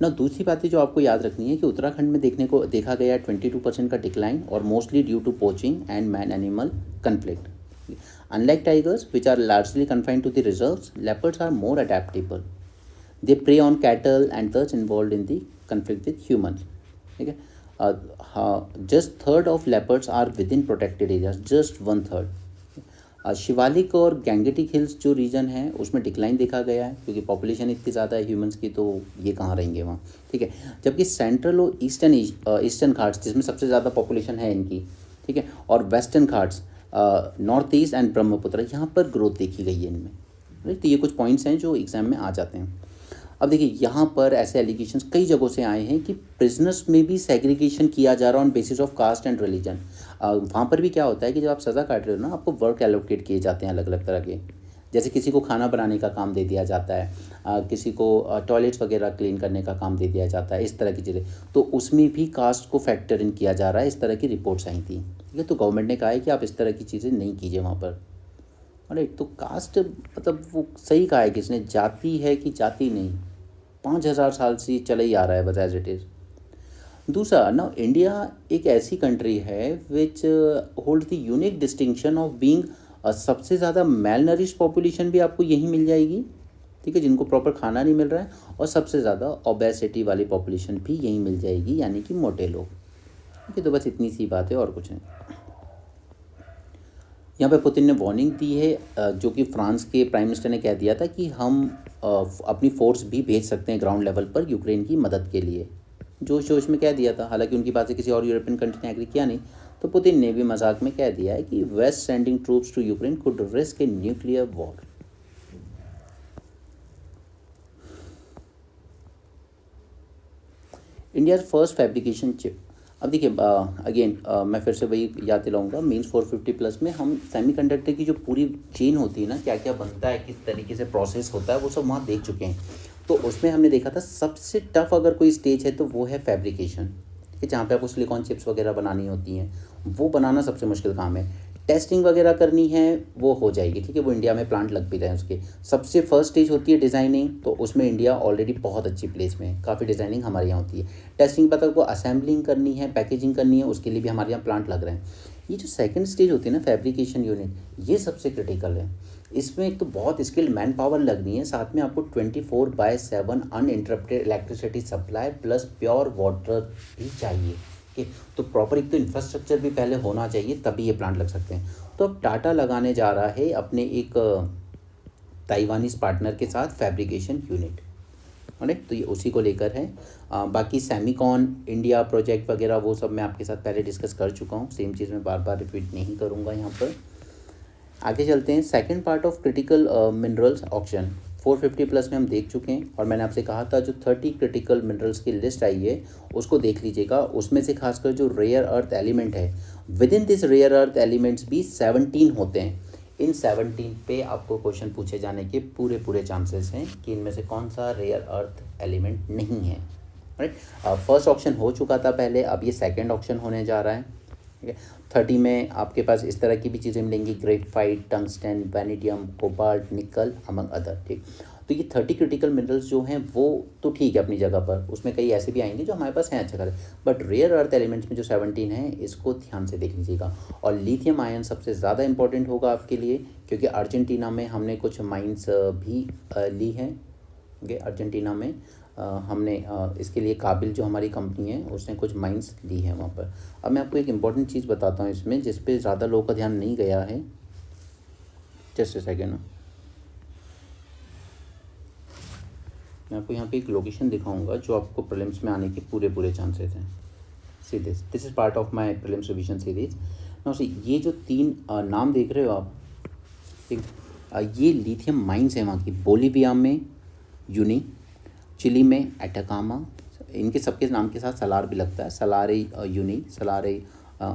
ना। दूसरी बातें जो आपको याद रखनी है कि उत्तराखंड में देखा गया 22% का डिक्लाइन, और mostly due to poaching and man animal conflict. Unlike tigers, which are largely confined to the reserves, leopards are more adaptable. They prey on cattle and thus involved in the conflict with humans, ठीक है। Just third of leopards are with in protected areas, just 1/3। Shivalik और Gangetic hills जो reason है उसमें decline देखा गया है, क्योंकि पॉपुलेशन इतनी ज़्यादा है ह्यूमंस की, तो ये कहाँ रहेंगे वहाँ, ठीक है। जबकि सेंट्रल और ईस्टर्न घाट्स जिसमें सबसे ज़्यादा पॉपुलेशन है इनकी, ठीक है, और western Ghats north east and Brahmaputra, यहाँ पर ग्रोथ देखी गई है इनमें। तो ये कुछ पॉइंट्स हैं जो एग्जाम में आ जाते हैं। अब देखिए यहाँ पर ऐसे एलिगेशंस कई जगहों से आए हैं कि प्रिजनर्स में भी सेग्रीगेशन किया जा रहा है on basis of caste and religion. वहाँ पर भी क्या होता है कि जब आप सज़ा काट रहे हो ना, आपको वर्क एलोकेट किए जाते हैं अलग अलग तरह के, जैसे किसी को खाना बनाने का काम दे दिया जाता है, किसी को टॉयलेट्स वगैरह क्लीन करने का काम दे दिया जाता है, इस तरह की चीज़ें, तो उसमें भी कास्ट को फैक्टर इन किया जा रहा है। इस तरह की रिपोर्ट्स आई थी, ठीक है। तो गवर्नमेंट ने कहा है कि आप इस तरह की चीज़ें नहीं कीजिए वहाँ पर। और एक तो कास्ट मतलब वो सही कहा है किसने, जाति है कि जाति नहीं, 5000 साल से चले ही आ रहा है बस एज इट इज़। दूसरा ना, इंडिया एक ऐसी कंट्री है which hold the unique distinction of being सबसे ज़्यादा मेल नरिश पॉपुलेशन भी आपको यहीं मिल जाएगी, ठीक है, जिनको प्रॉपर खाना नहीं मिल रहा है, और सबसे ज़्यादा ओबेसिटी वाली पॉपुलेशन भी यहीं मिल जाएगी, यानी कि मोटे लोग। ठीक है, तो बस इतनी सी बात है और कुछ नहीं। यहाँ पे पुतिन ने वार्निंग दी है, जो कि फ्रांस के प्राइम मिनिस्टर ने कह दिया था कि हम अपनी फोर्स भी भेज सकते हैं ग्राउंड लेवल पर यूक्रेन की मदद के लिए, जोश जोश में कह दिया था। हालांकि उनकी बात से किसी और यूरोपियन कंट्री ने एग्री किया नहीं, तो पुतिन ने भी मजाक में कह दिया है कि west sending troops to Ukraine could risk a nuclear war. India first fabrication chip. अब देखिए, अगेन मैं फिर से वही याद दिलाऊंगा, मीन्स 450+ में हम सेमीकंडक्टर की जो पूरी चेन होती है ना, क्या क्या बनता है, किस तरीके से प्रोसेस होता है, वो सब वहाँ देख चुके हैं। तो उसमें हमने देखा था सबसे टफ अगर कोई स्टेज है तो वो है फैब्रिकेशन, कि जहाँ पे आपको सिलिकॉन चिप्स वगैरह बनानी होती हैं, वो बनाना सबसे मुश्किल काम है। टेस्टिंग वगैरह करनी है वो हो जाएगी, ठीक है, वो इंडिया में प्लांट लग भी रहे हैं उसके। सबसे फर्स्ट स्टेज होती है डिज़ाइनिंग, तो उसमें इंडिया ऑलरेडी बहुत अच्छी प्लेस में है, काफ़ी डिज़ाइनिंग हमारे यहाँ होती है। टेस्टिंग पता को असेंबलिंग करनी है, पैकेजिंग करनी है, उसके लिए भी हमारे यहाँ प्लांट लग रहे हैं। ये जो सेकंड स्टेज होती है ना, फैब्रिकेशन यूनिट, ये सबसे क्रिटिकल है। इसमें एक तो बहुत स्किल्ड मैन पावर लगनी है, साथ में आपको 24/7 uninterrupted electricity supply plus pure water भी चाहिए। तो प्रॉपर एक तो इंफ्रास्ट्रक्चर भी पहले होना चाहिए, तभी ये प्लांट लग सकते हैं। तो अब टाटा लगाने जा रहा है अपने एक ताइवानीज पार्टनर के साथ फैब्रिकेशन यूनिट, तो ये उसी को लेकर है। बाकी सेमिकॉन इंडिया प्रोजेक्ट वगैरह वो सब मैं आपके साथ पहले डिस्कस कर चुका हूँ, सेम चीज़ मैं बार बार रिपीट नहीं करूँगा यहाँ पर। आगे चलते हैं, second part of critical minerals auction 450+ में हम देख चुके हैं, और मैंने आपसे कहा था जो 30 क्रिटिकल मिनरल्स की लिस्ट आई है उसको देख लीजिएगा। उसमें से खासकर जो रेयर अर्थ एलिमेंट है, with in this rare earth elements भी 17 होते हैं। इन 17 पे आपको क्वेश्चन पूछे जाने के पूरे पूरे चांसेस हैं कि इनमें से कौन सा रेयर अर्थ एलिमेंट नहीं है। राइट, फर्स्ट ऑप्शन हो चुका था पहले, अब ये सेकेंड ऑप्शन होने जा रहा है। ठीक है, 30 में आपके पास इस तरह की भी चीज़ें मिलेंगी, ग्रेफाइट, टंगस्टन, वैनिडियम, कोबाल्ट, निकल अमंग अदर। ठीक, तो ये 30 क्रिटिकल मिनरल्स जो हैं वो तो ठीक है अपनी जगह पर, उसमें कई ऐसे भी आएंगे जो हमारे पास हैं अच्छा खासा, बट रेयर अर्थ एलिमेंट्स में जो 17 हैं इसको ध्यान से देख लीजिएगा। और लिथियम आयन सबसे ज़्यादा इंपॉर्टेंट होगा आपके लिए, क्योंकि अर्जेंटीना में हमने कुछ माइंस भी ली हैं। अर्जेंटीना में हमने इसके लिए काबिल जो हमारी कंपनी है उसने कुछ माइंस ली है वहाँ पर। अब मैं आपको एक इम्पॉर्टेंट चीज़ बताता हूँ इसमें, जिस पे ज़्यादा लोगों का ध्यान नहीं गया है। जस्ट ए सेकेंड ना, मैं आपको यहाँ पे एक लोकेशन दिखाऊंगा जो आपको प्रीलिम्स में आने के पूरे पूरे चांसेस हैं। See this is part of my prelims revision series. Now see, ये जो 3 नाम देख रहे हो आप, ठीक, ये लिथियम माइंस हैं वहाँ की। बोलीविया में यूनी, चिली में एटाकामा, इनके सबके नाम के साथ सलार भी लगता है, सलारे यूनी, सलारे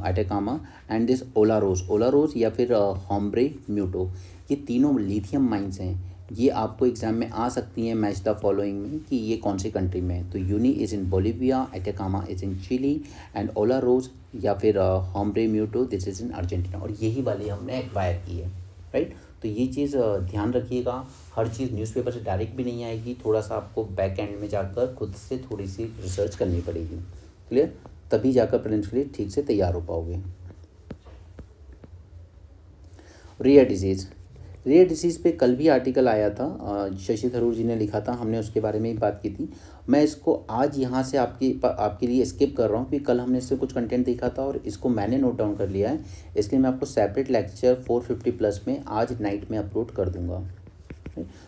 एटाकामा, एंड दिस ओलारोस या फिर होम्ब्रे म्यूटो, ये तीनों लिथियम माइंस हैं। ये आपको एग्जाम में आ सकती हैं मैच द फॉलोइंग में कि ये कौन सी कंट्री में है। तो Uyuni is in Bolivia, Atacama is in Chile, and Olaroz या फिर Hombre Muerto this is in Argentina, और यही वाली हमने एक्वायर की है। राइट, तो ये चीज़ ध्यान रखिएगा, हर चीज़ न्यूज़पेपर से डायरेक्ट भी नहीं आएगी, थोड़ा सा आपको बैक एंड में जाकर खुद से थोड़ी सी रिसर्च करनी पड़ेगी। क्लियर, तभी जाकर प्रीलिम्स के लिए ठीक से तैयार हो पाओगे। रेयर डिजीज़ पे कल भी आर्टिकल आया था, शशि थरूर जी ने लिखा था, हमने उसके बारे में ही बात की थी। मैं इसको आज यहाँ से आपके लिए स्किप कर रहा हूँ, क्योंकि कल हमने इससे कुछ कंटेंट देखा था और इसको मैंने नोट डाउन कर लिया है, इसलिए मैं आपको सेपरेट लेक्चर 450+ में आज नाइट में अपलोड कर दूँगा।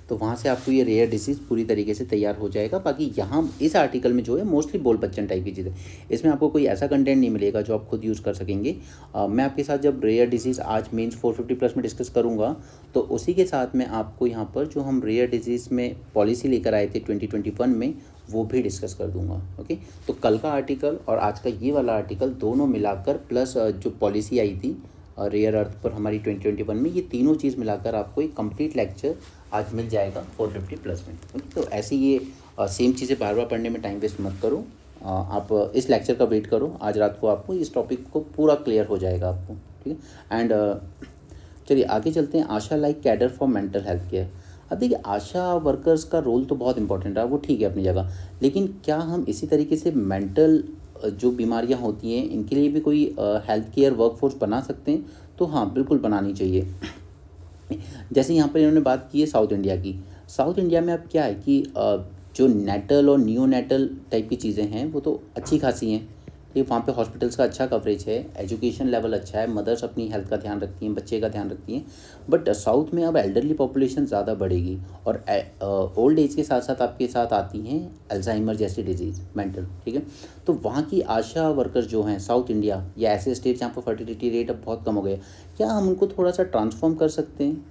तो वहाँ से आपको ये रेयर डिसीज़ पूरी तरीके से तैयार हो जाएगा। बाकी यहाँ इस आर्टिकल में जो है मोस्टली बोल बच्चन टाइप की चीज़ें, इसमें आपको कोई ऐसा कंटेंट नहीं मिलेगा जो आप खुद यूज़ कर सकेंगे। मैं आपके साथ जब रेयर डिसीज़ आज मेंस 450+ में डिस्कस करूँगा, तो उसी के साथ में आपको यहाँ पर जो हम रेयर डिजीज़ में पॉलिसी लेकर आए थे 2021 में, वो भी डिस्कस कर दूंगा। ओके, तो कल का आर्टिकल और आज का ये वाला आर्टिकल दोनों मिलाकर प्लस जो पॉलिसी आई थी रेयर अर्थ पर हमारी 2021 में, ये तीनों चीज़ मिलाकर आपको एक कंप्लीट लेक्चर आज मिल जाएगा 450+ में। ओके, तो ऐसे ये सेम चीज़ें बार बार पढ़ने में टाइम वेस्ट मत करो, आप इस लेक्चर का वेट करो, आज रात को आपको इस टॉपिक को पूरा क्लियर हो जाएगा आपको। ठीक है, एंड चलिए आगे चलते हैं। Asha like cadre for mental health care. अब देखिए, आशा वर्कर्स का रोल तो बहुत इंपॉर्टेंट है, वो ठीक है अपनी जगह, लेकिन क्या हम इसी तरीके से मेंटल जो बीमारियां होती हैं इनके लिए भी कोई हेल्थ केयर वर्कफोर्स बना सकते हैं, तो हाँ बिल्कुल बनानी चाहिए। जैसे यहाँ पर इन्होंने बात की है साउथ इंडिया की। साउथ इंडिया में अब क्या है कि जो नेटल और नियोनेटल टाइप की चीज़ें हैं वो तो अच्छी खासी हैं, ठीक, वहाँ पे हॉस्पिटल्स का अच्छा कवरेज है, एजुकेशन लेवल अच्छा है, मदर्स अपनी हेल्थ का ध्यान रखती हैं, बच्चे का ध्यान रखती हैं। बट साउथ में अब एल्डरली पॉपुलेशन ज़्यादा बढ़ेगी और ओल्ड एज के साथ साथ आपके साथ आती हैं अल्जाइमर जैसी डिजीज़, मेंटल, ठीक है। तो वहाँ की आशा वर्कर्स जो हैं साउथ इंडिया या ऐसे स्टेट जहाँ पर फर्टिलिटी रेट अब बहुत कम हो गया, क्या हम उनको थोड़ा सा ट्रांसफॉर्म कर सकते हैं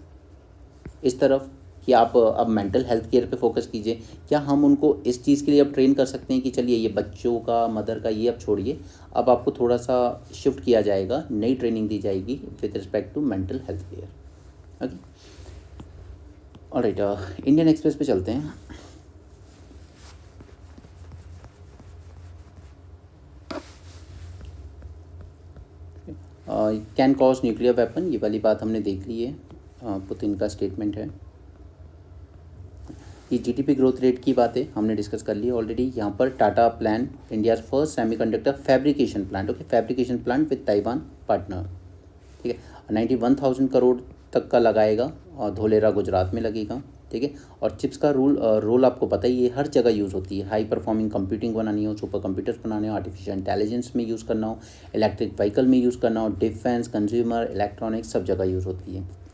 इस तरफ कि आप अब मेंटल हेल्थ केयर पे फोकस कीजिए? क्या हम उनको इस चीज़ के लिए अब ट्रेन कर सकते हैं कि चलिए ये बच्चों का, मदर का ये अब छोड़िए, अब आपको थोड़ा सा शिफ्ट किया जाएगा, नई ट्रेनिंग दी जाएगी with respect to mental health care. Okay, alright, Indian Express पे चलते हैं। कैन कॉज न्यूक्लियर वेपन, ये वाली बात हमने देख ली है, पुतिन का स्टेटमेंट है। ये जीडीपी ग्रोथ रेट की बातें हमने डिस्कस कर ली ऑलरेडी। यहाँ पर Tata plan India's first semiconductor fabrication plant, okay, fabrication plant with Taiwan partner, ठीक है, 91,000 करोड़ तक का लगाएगा और धोलेरा गुजरात में लगेगा, ठीक है। और चिप्स का रोल आपको पता ही है, हर जगह यूज़ होती है। हाई परफॉर्मिंग कंप्यूटिंग बनानी हो, सुपर कंप्यूटर्स बनाने हो, आर्टिफिशियल इंटेलिजेंस में यूज़ करना हो, इलेक्ट्रिक व्हीकल में यूज़ करना हो, डिफेंस, कंज्यूमर इलेक्ट्रॉनिक्स, सब जगह यूज़ होती है।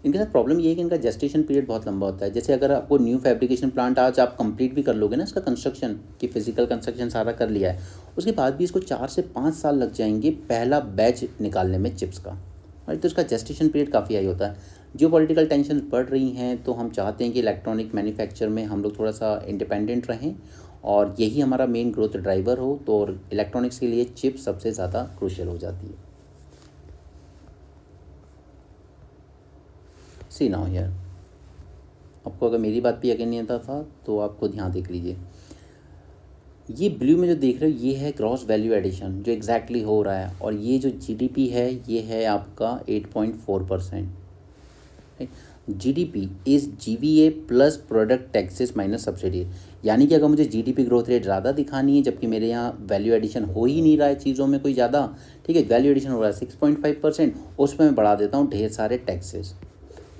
इनके साथ प्रॉब्लम ये है कि इनका जेस्टेशन पीरियड बहुत लंबा होता है। जैसे अगर आपको न्यू फैब्रिकेशन प्लांट आज आप कंप्लीट भी कर लोगे ना, इसका कंस्ट्रक्शन की फिजिकल कंस्ट्रक्शन सारा कर लिया है, उसके बाद भी इसको 4 से 5 साल लग जाएंगे पहला बैच निकालने में चिप्स का, राइट। तो इसका जेस्टेशन पीरियड काफ़ी हाई होता है। जियो पॉलिटिकल टेंशन बढ़ रही हैं, तो हम चाहते हैं कि इलेक्ट्रॉनिक मैन्युफैक्चर में हम लोग थोड़ा सा इंडिपेंडेंट रहें और यही हमारा मेन ग्रोथ ड्राइवर हो, तो इलेक्ट्रॉनिक्स के लिए चिप सबसे ज़्यादा क्रूशियल हो जाती है। सी नाउ हियर, आपको अगर मेरी बात पे यकीन नहीं आता था तो आप खुद यहाँ देख लीजिए। ये ब्लू में जो देख रहे हो ये है ग्रॉस वैल्यू एडिशन जो एग्जैक्टली हो रहा है, और ये जो जीडीपी है ये है आपका 8.4%। GDP is GVA plus product taxes minus subsidy. यानी कि अगर मुझे जीडीपी ग्रोथ रेट ज़्यादा दिखानी है जबकि मेरे यहाँ वैल्यू एडिशन हो ही नहीं रहा है चीज़ों में कोई ज़्यादा, ठीक है, वैल्यू एडिशन हो रहा है 6.5%, उसमें मैं बढ़ा देता हूँ ढेर सारे टैक्सेस।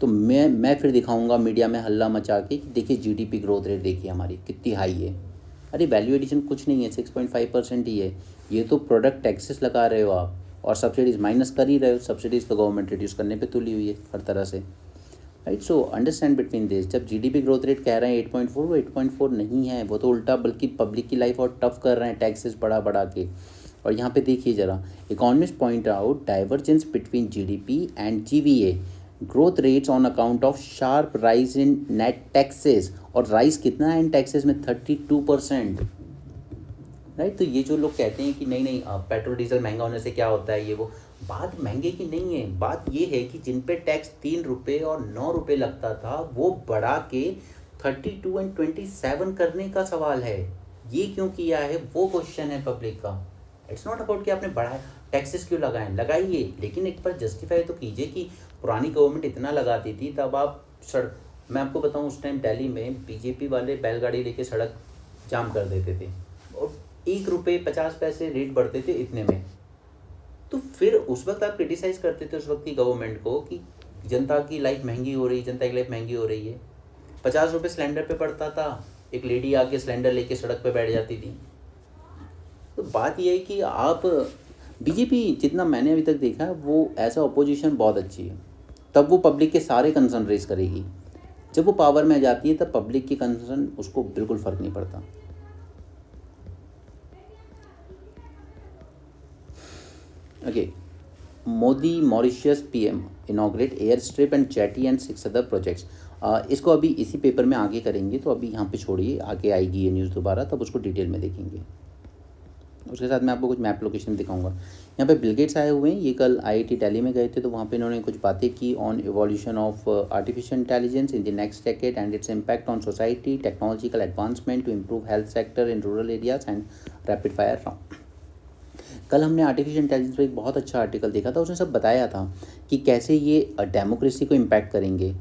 तो मैं फिर दिखाऊंगा मीडिया में हल्ला मचा के कि देखिए जीडीपी ग्रोथ रेट देखिए हमारी कितनी हाई है। अरे वैल्यू एडिशन कुछ नहीं है, 6.5% ही है। ये तो प्रोडक्ट टैक्सेस लगा रहे हो आप और सब्सिडीज़ माइनस कर ही रहे हो। सब्सिडीज़ तो गवर्नमेंट रिड्यूस करने पे तुली हुई है हर तरह से, right. So understand between this. जब जीडीपी ग्रोथ रेट कह रहे हैं 8.4, वो 8.4 नहीं है, वो तो उल्टा बल्कि पब्लिक की लाइफ और टफ कर रहे हैं टैक्सेस बढ़ा बढ़ा के। और यहाँ पे देखिए ज़रा, economist point out divergence between GDP and GVA growth rates on account of sharp rise in net taxes. और राइज कितना है इन टैक्सेस में? 32%, राइट। तो ये जो लोग कहते हैं कि नहीं नहीं पेट्रोल डीजल महंगा होने से क्या होता है, ये वो बात महंगे की नहीं है। बात ये है कि जिन पे टैक्स 3 रुपये और 9 रुपये लगता था वो बढ़ा के 32 और 27 करने का सवाल है। ये क्यों किया है वो क्वेश्चन है पब्लिक का। इट्स नॉट अबाउट कि आपने बढ़ाया, टैक्सेस क्यों लगाएं, लगाइए, लेकिन एक बार जस्टिफाई तो कीजिए कि पुरानी गवर्नमेंट इतना लगाती थी तब आप मैं आपको बताऊं उस टाइम दिल्ली में बीजेपी वाले बैलगाड़ी लेके सड़क जाम कर देते थे और 1 रुपये 50 पैसे रेट बढ़ते थे इतने में। तो फिर उस वक्त आप क्रिटिसाइज़ करते थे उस वक्त की गवर्नमेंट को कि जनता की लाइफ महंगी हो रही है, जनता की लाइफ महंगी हो रही है। 50 रुपये सिलेंडर पे पड़ता था, एक लेडी आके सिलेंडर लेके सड़क पे बैठ जाती थी। तो बात यह है कि आप बीजेपी जितना मैंने अभी तक देखा है वो एज अ अपोजिशन बहुत अच्छी है, तब वो पब्लिक के सारे कंसर्न रेज करेगी। जब वो पावर में आ जाती है तब पब्लिक के कंसर्न उसको बिल्कुल फ़र्क नहीं पड़ता। Okay, Modi Mauritius PM inaugurate air strip and jetty and 6 other projects. इसको अभी इसी पेपर में आगे करेंगे, तो अभी यहाँ पे छोड़िए, आगे आएगी ये न्यूज़ दोबारा, तब उसको डिटेल में देखेंगे। उसके साथ मैं आपको कुछ मैप लोकेशन दिखाऊंगा। यहाँ पे बिल गेट्स आए हुए हैं, ये कल आईआईटी दिल्ली में गए थे, तो वहाँ पे इन्होंने कुछ बातें की on evolution of artificial intelligence in the next decade and its impact on society, technological advancement to improve health sector in rural areas and rapid fire round. कल हमने आर्टिफिशियल इंटेलिजेंस पर एक बहुत अच्छा आर्टिकल देखा था, उसने सब बताया था कि कैसे ये डेमोक्रेसी को इम्पैक्ट करेंगे,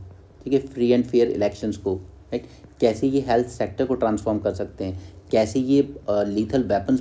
ठीक है, फ्री एंड फेयर इलेक्शंस को, राइट, कैसे ये हेल्थ सेक्टर को ट्रांसफॉर्म कर सकते हैं, कैसे ये लीथल वेपन्स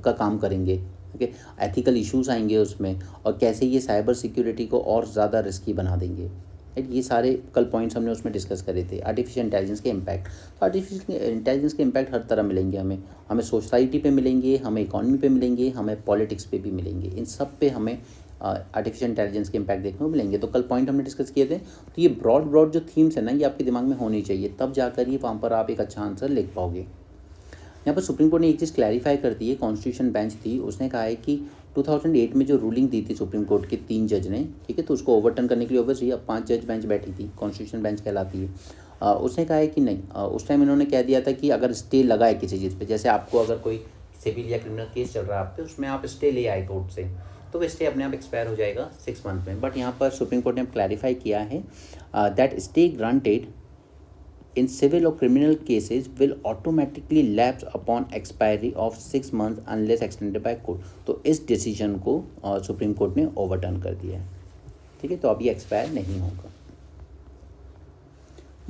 का काम करेंगे, ओके, एथिकल इश्यूज आएंगे उसमें, और कैसे ये साइबर सिक्योरिटी को और ज़्यादा रिस्की बना देंगे, राइट। ये सारे कल पॉइंट्स हमने उसमें डिस्कस करे थे। आर्टिफिशियल इंटेलिजेंस के इम्पैक्ट, तो आर्टिफिशियल इंटेलिजेंस के इम्पैक्ट हर तरह मिलेंगे हमें, हमें सोसाइटी पे मिलेंगे, हमें इकॉनमी पे मिलेंगे, हमें पॉलिटिक्स पे भी मिलेंगे, इन सब पे हमें आर्टिफिशियल इंटेलिजेंस के इम्पैक्ट देखने को मिलेंगे। तो कल पॉइंट हमने डिस्कस किए थे। तो ये ब्रॉड जो थीम्स है ना, ये आपके दिमाग में होनी चाहिए, तब जाकर ही वहाँ पर आप एक अच्छा आंसर लिख पाओगे। यहाँ पर सुप्रीम कोर्ट ने एक चीज़ क्लैरिफाई कर दी है, कॉन्स्टिट्यूशन बेंच थी, उसने कहा है कि 2008 में जो रूलिंग दी थी सुप्रीम कोर्ट के 3 जज ने, ठीक है, तो उसको ओवरटर्न करने के लिए ओवरसी अब 5 जज बेंच बैठी थी, कॉन्स्टिट्यूशन बेंच कहलाती है। उसने कहा है कि नहीं, उस टाइम इन्होंने कह दिया था कि अगर स्टे लगा है किसी चीज़ पे, जैसे आपको अगर कोई सिविल या क्रिमिनल केस चल रहा है आप पे, उसमें आप स्टे ले आए कोर्ट से, तो वो स्टे अपने आप एक्सपायर हो जाएगा 6 मंथ में। बट यहाँ पर सुप्रीम कोर्ट ने क्लैरिफाई किया है that stay granted in civil or criminal cases will automatically lapse upon expiry of 6 months unless extended by court। तो इस डिसीजन को सुप्रीम कोर्ट ने ओवरटर्न कर दिया है, ठीक है, तो अब ये एक्सपायर नहीं होगा।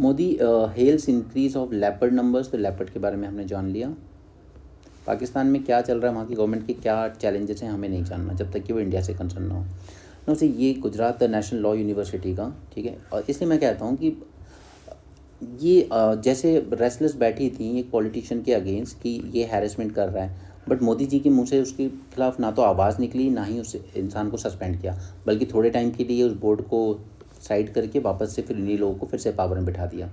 Modi hails increase of leopard numbers, तो लेपर्ड के बारे में हमने जान लिया। पाकिस्तान में क्या चल रहा है, वहाँ की गवर्नमेंट के क्या चैलेंजेस हैं, हमें नहीं जानना जब तक कि वो इंडिया से कंसर्न ना हो। नो से ये गुजरात नेशनल लॉ यूनिवर्सिटी का, ठीक है, और इसलिए मैं कहता हूँ कि ये जैसे रेस्टलेस बैठी थी एक पॉलिटिशियन के अगेंस्ट कि ये हैरेसमेंट कर रहा है, बट मोदी जी के मुंह से उसके खिलाफ ना तो आवाज़ निकली, ना ही उस इंसान को सस्पेंड किया, बल्कि थोड़े टाइम के लिए उस बोर्ड को साइड करके वापस से फिर इन्हीं लोगों को फिर से पावर में बिठा दिया।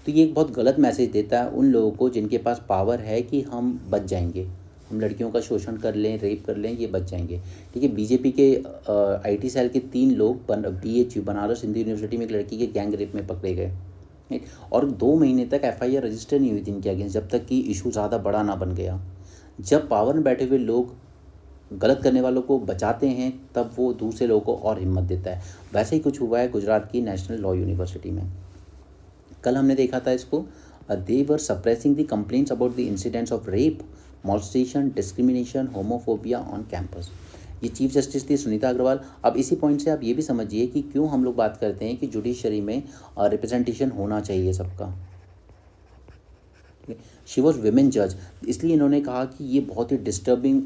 तो ये एक बहुत गलत मैसेज देता है उन लोगों को जिनके पास पावर है कि हम बच जाएंगे, हम लड़कियों का शोषण कर लें, रेप कर लें, ये बच जाएंगे, ठीक है। बीजेपी के IT सेल के 3 लोग BHU बनारस हिंदू यूनिवर्सिटी में एक लड़की के गैंग रेप में पकड़े गए, और 2 महीने तक FIR रजिस्टर नहीं हुई थी इनके अगेंस्ट, जब तक कि इशू ज़्यादा बड़ा ना बन गया। जब पावर में बैठे हुए लोग गलत करने वालों को बचाते हैं, तब वो दूसरे लोगों को और हिम्मत देता है। वैसे ही कुछ हुआ है गुजरात की नेशनल लॉ यूनिवर्सिटी में। कल हमने देखा था इसको, they were suppressing the complaints about the incidents of rape, molestation, discrimination, homophobia on campus. ये चीफ जस्टिस थी सुनीता अग्रवाल। अब इसी पॉइंट से आप ये भी समझिए कि क्यों हम लोग बात करते हैं कि जुडिशरी में रिप्रेजेंटेशन होना चाहिए सबका। शी वॉज विमेन जज, इसलिए इन्होंने कहा कि ये बहुत ही डिस्टर्बिंग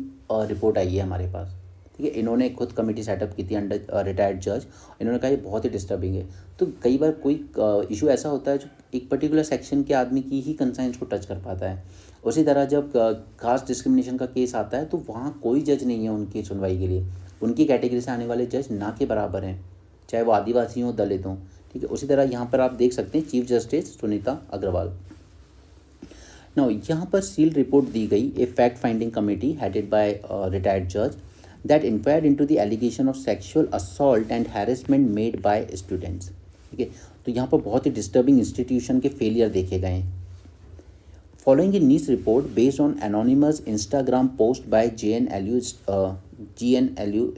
रिपोर्ट आई है हमारे पास, ठीक है। इन्होंने खुद कमेटी सेटअप की थी अंडर रिटायर्ड जज, इन्होंने कहा ये बहुत ही डिस्टर्बिंग है। तो कई बार कोई इशू ऐसा होता है जो एक पर्टिकुलर सेक्शन के आदमी की ही कंसाइंस को टच कर पाता है। उसी तरह जब कास्ट डिस्क्रिमिनेशन का केस आता है तो वहाँ कोई जज नहीं है उनकी सुनवाई के लिए, उनकी कैटेगरी से आने वाले जज ना के बराबर हैं, चाहे वो आदिवासी हों, दलित हों, ठीक है। उसी तरह यहाँ पर आप देख सकते हैं chief justice Sunita Agarwal. Now यहाँ पर सील रिपोर्ट दी गई, a fact finding committee headed by retired जज that inquired into the allegation of sexual assault and harassment made by students, ठीक है। तो यहाँ पर बहुत ही डिस्टर्बिंग इंस्टीट्यूशन के फेलियर देखे गए हैं। Following a niche report based on anonymous Instagram post by GNLU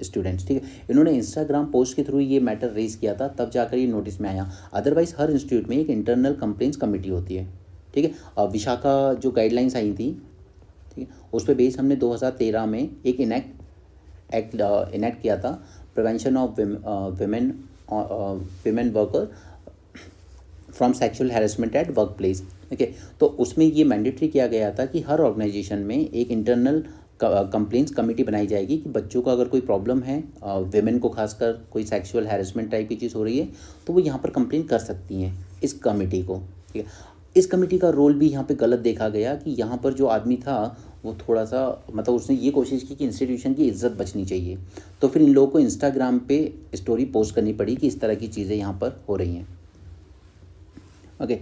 students, ठीक है। इन्होंने इंस्टाग्राम पोस्ट के थ्रू ये मैटर रेज किया था, तब जाकर ये नोटिस में आया। अदरवाइज हर इंस्टीट्यूट में एक इंटरनल कंप्लेंट्स कमेटी होती है, ठीक है। विशाखा जो गाइडलाइंस आई थी, ठीक है, उस पर बेस हमने 2013 में एक इनेक्ट किया था, prevention of women worker from sexual harassment at work place, ठीक है। तो उसमें ये मैंडेटरी किया गया था कि हर ऑर्गेनाइजेशन में एक इंटरनल कंप्लेंट्स कमेटी बनाई जाएगी कि बच्चों का अगर कोई प्रॉब्लम है, विमेन को खासकर कोई सेक्सुअल हैरेसमेंट टाइप की चीज़ हो रही है, तो वो यहाँ पर कंप्लेन कर सकती हैं इस कमेटी को, ठीक है। इस कमेटी का रोल भी यहाँ पे गलत देखा गया कि यहाँ पर जो आदमी था वो थोड़ा सा मतलब उसने ये कोशिश की कि इंस्टीट्यूशन की इज्जत बचनी चाहिए, तो फिर इन लोगों को इंस्टाग्राम पे स्टोरी पोस्ट करनी पड़ी कि इस तरह की चीज़ें यहाँ पर हो रही हैं, ओके।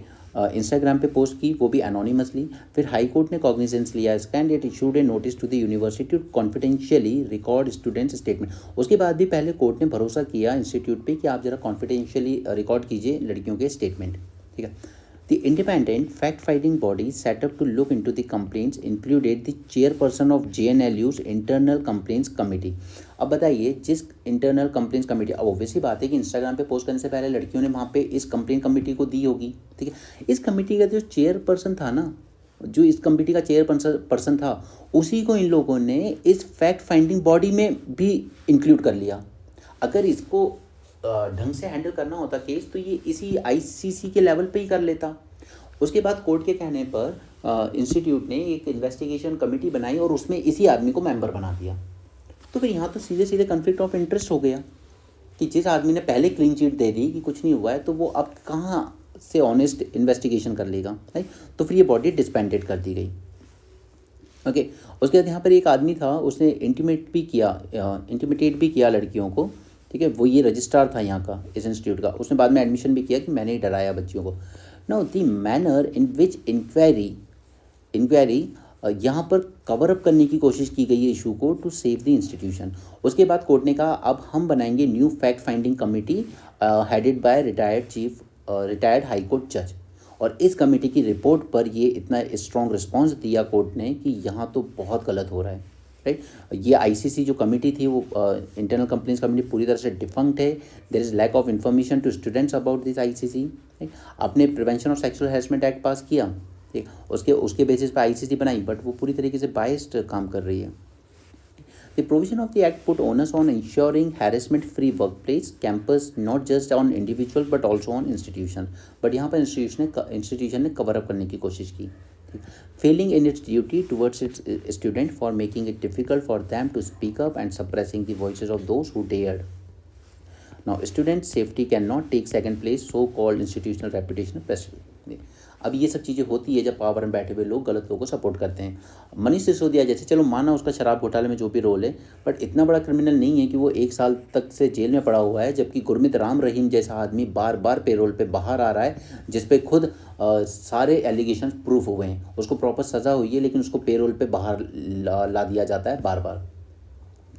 इंस्टाग्राम पे पोस्ट की, वो भी एनोनिमसली। फिर हाई कोर्ट ने कॉग्निजेंस लिया इसका and it issued a notice to the university to confidentially record students statement. उसके बाद भी पहले कोर्ट ने भरोसा किया इंस्टीट्यूट पे कि आप जरा कॉन्फिडेंशियली रिकॉर्ड कीजिए लड़कियों के स्टेटमेंट, ठीक है। The independent fact-finding body set up to look into the complaints included the chairperson of JNLU's internal complaints committee। अब बताइए, जिस इंटरनल कंप्लेंट्स कमेटी, अब ऑब्वियसली बात है कि इंस्टाग्राम पे पोस्ट करने से पहले लड़कियों ने वहाँ पे इस कंप्लेंट कमेटी को दी होगी, ठीक है। इस कमेटी का जो चेयरपर्सन था ना, जो इस कमेटी का चेयरपर्सन था, उसी को इन लोगों ने इस फैक्ट फाइंडिंग बॉडी में भी इंक्लूड कर लिया। अगर इसको ढंग से हैंडल करना होता केस, तो ये इसी ICC के लेवल पे ही कर लेता। उसके बाद कोर्ट के कहने पर इंस्टीट्यूट ने एक इन्वेस्टिगेशन कमेटी बनाई और उसमें इसी आदमी को मेंबर बना दिया। तो फिर यहाँ तो सीधे सीधे कन्फ्लिक्ट ऑफ इंटरेस्ट हो गया कि जिस आदमी ने पहले क्लीन चिट दे दी कि कुछ नहीं हुआ है, तो वो अब कहाँ से ऑनेस्ट इन्वेस्टिगेशन कर लेगा, राइट। तो फिर ये बॉडी डिस्बैंडेड कर दी गई। ओके, उसके बाद यहाँ पर एक आदमी था, उसने इंटीमेटेट भी किया लड़कियों को, ठीक है। वो ये रजिस्ट्रार था यहाँ का, इस इंस्टीट्यूट का। उसने बाद में एडमिशन भी किया कि मैंने ही डराया बच्चियों को। Now the manner in which inquiry यहाँ पर कवर अप करने की कोशिश की गई है इशू को, टू सेव द इंस्टीट्यूशन। उसके बाद कोर्ट ने कहा अब हम बनाएंगे new fact finding committee headed by retired high court जज। और इस कमेटी की रिपोर्ट पर ये इतना स्ट्रॉन्ग रिस्पॉन्स दिया कोर्ट ने कि यहाँ तो बहुत गलत हो रहा है, राइट। ये आईसीसी जो कमेटी थी वो इंटरनल कंप्लेंट्स कमेटी पूरी तरह से डिफंक्ट है। There is lack of information to students about this ICC. आपने prevention of sexual harassment act pass किया, ठीक, उसके बेसिस पे आईसीसी बनाई, बट वो पूरी तरीके से बायस्ड काम कर रही है। The provision of the act put onus on ensuring harassment-free workplace campus, not just on individual but also on institution. But यहाँ पर institution ने cover up करने की कोशिश की, failing in its duty towards its student for making it difficult for them to speak up and suppressing the voices of those who dared. Now, student safety cannot take second place, so-called institutional reputation precedent. अब ये सब चीज़ें होती है जब power में बैठे हुए लोग गलत लोगों को सपोर्ट करते हैं। मनीष सिसोदिया जैसे, चलो माना उसका शराब घोटाले में जो भी रोल है, बट इतना बड़ा क्रिमिनल नहीं है कि वो 1 साल तक से जेल में पड़ा हुआ है, जबकि गुरमीत राम रहीम जैसा आदमी बार बार पेरोल पे बाहर आ रहा है, जिसपे खुद सारे एलिगेशन प्रूफ हुए हैं, उसको प्रॉपर सज़ा हुई है, लेकिन उसको पेरोल पे बाहर ला दिया जाता है बार बार।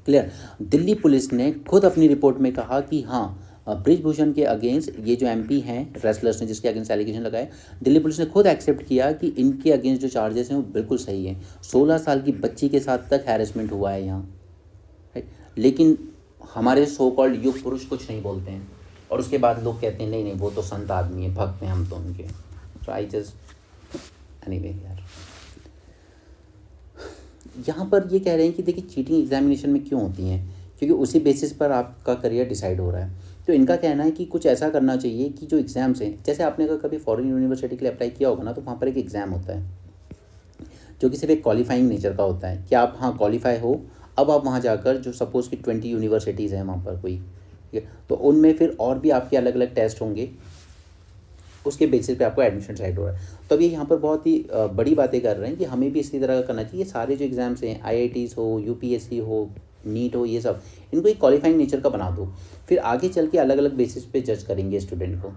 क्लियर। दिल्ली पुलिस ने खुद अपनी रिपोर्ट में कहा कि हाँ, ब्रिजभूषण के अगेंस्ट ये जो एमपी हैं रेसलर्स ने जिसके अगेंस्ट एलिगेशन लगाए, दिल्ली पुलिस ने खुद एक्सेप्ट किया कि इनके अगेंस्ट जो चार्जेस हैं वो बिल्कुल सही हैं। 16 साल की बच्ची के साथ तक हैरेसमेंट हुआ है यहाँ, राइट। लेकिन हमारे सो कॉल्ड युग पुरुष कुछ नहीं बोलते हैं, और उसके बाद लोग कहते हैं नहीं नहीं वो तो संत आदमी है, भक्त हैं हम तो उनके। सो आई जस्ट एनीवे यार, यहाँ पर ये कह रहे हैं कि देखिए चीटिंग एग्जामिनेशन में क्यों होती हैं, क्योंकि उसी बेसिस पर आपका करियर डिसाइड हो रहा है। तो इनका कहना है कि कुछ ऐसा करना चाहिए कि जो एग्ज़ाम्स हैं, जैसे आपने अगर कभी फॉरेन यूनिवर्सिटी के लिए अप्लाई किया होगा ना, तो वहाँ पर एक एग्ज़ाम होता है जो कि सिर्फ एक क्वालिफाइंग नेचर का होता है कि आप हाँ क्वालिफाई हो। अब आप वहाँ जाकर जो सपोज़ कि 20 यूनिवर्सिटीज़ हैं वहाँ पर कोई, ठीक है, तो उनमें फिर और भी आपके अलग अलग टेस्ट होंगे, उसके बेसिस पे आपको एडमिशन डिसाइड हो रहा है। तो अब ये यहाँ पर बहुत ही बड़ी बातें कर रहे हैं कि हमें भी इसी तरह का करना चाहिए। सारे जो एग्ज़ाम्स हैं, IITs हो, UPSC हो, नीट हो, ये सब इनको एक क्वालिफाइंग नेचर का बना दो, फिर आगे चल के अलग अलग बेसिस पे जज करेंगे स्टूडेंट को।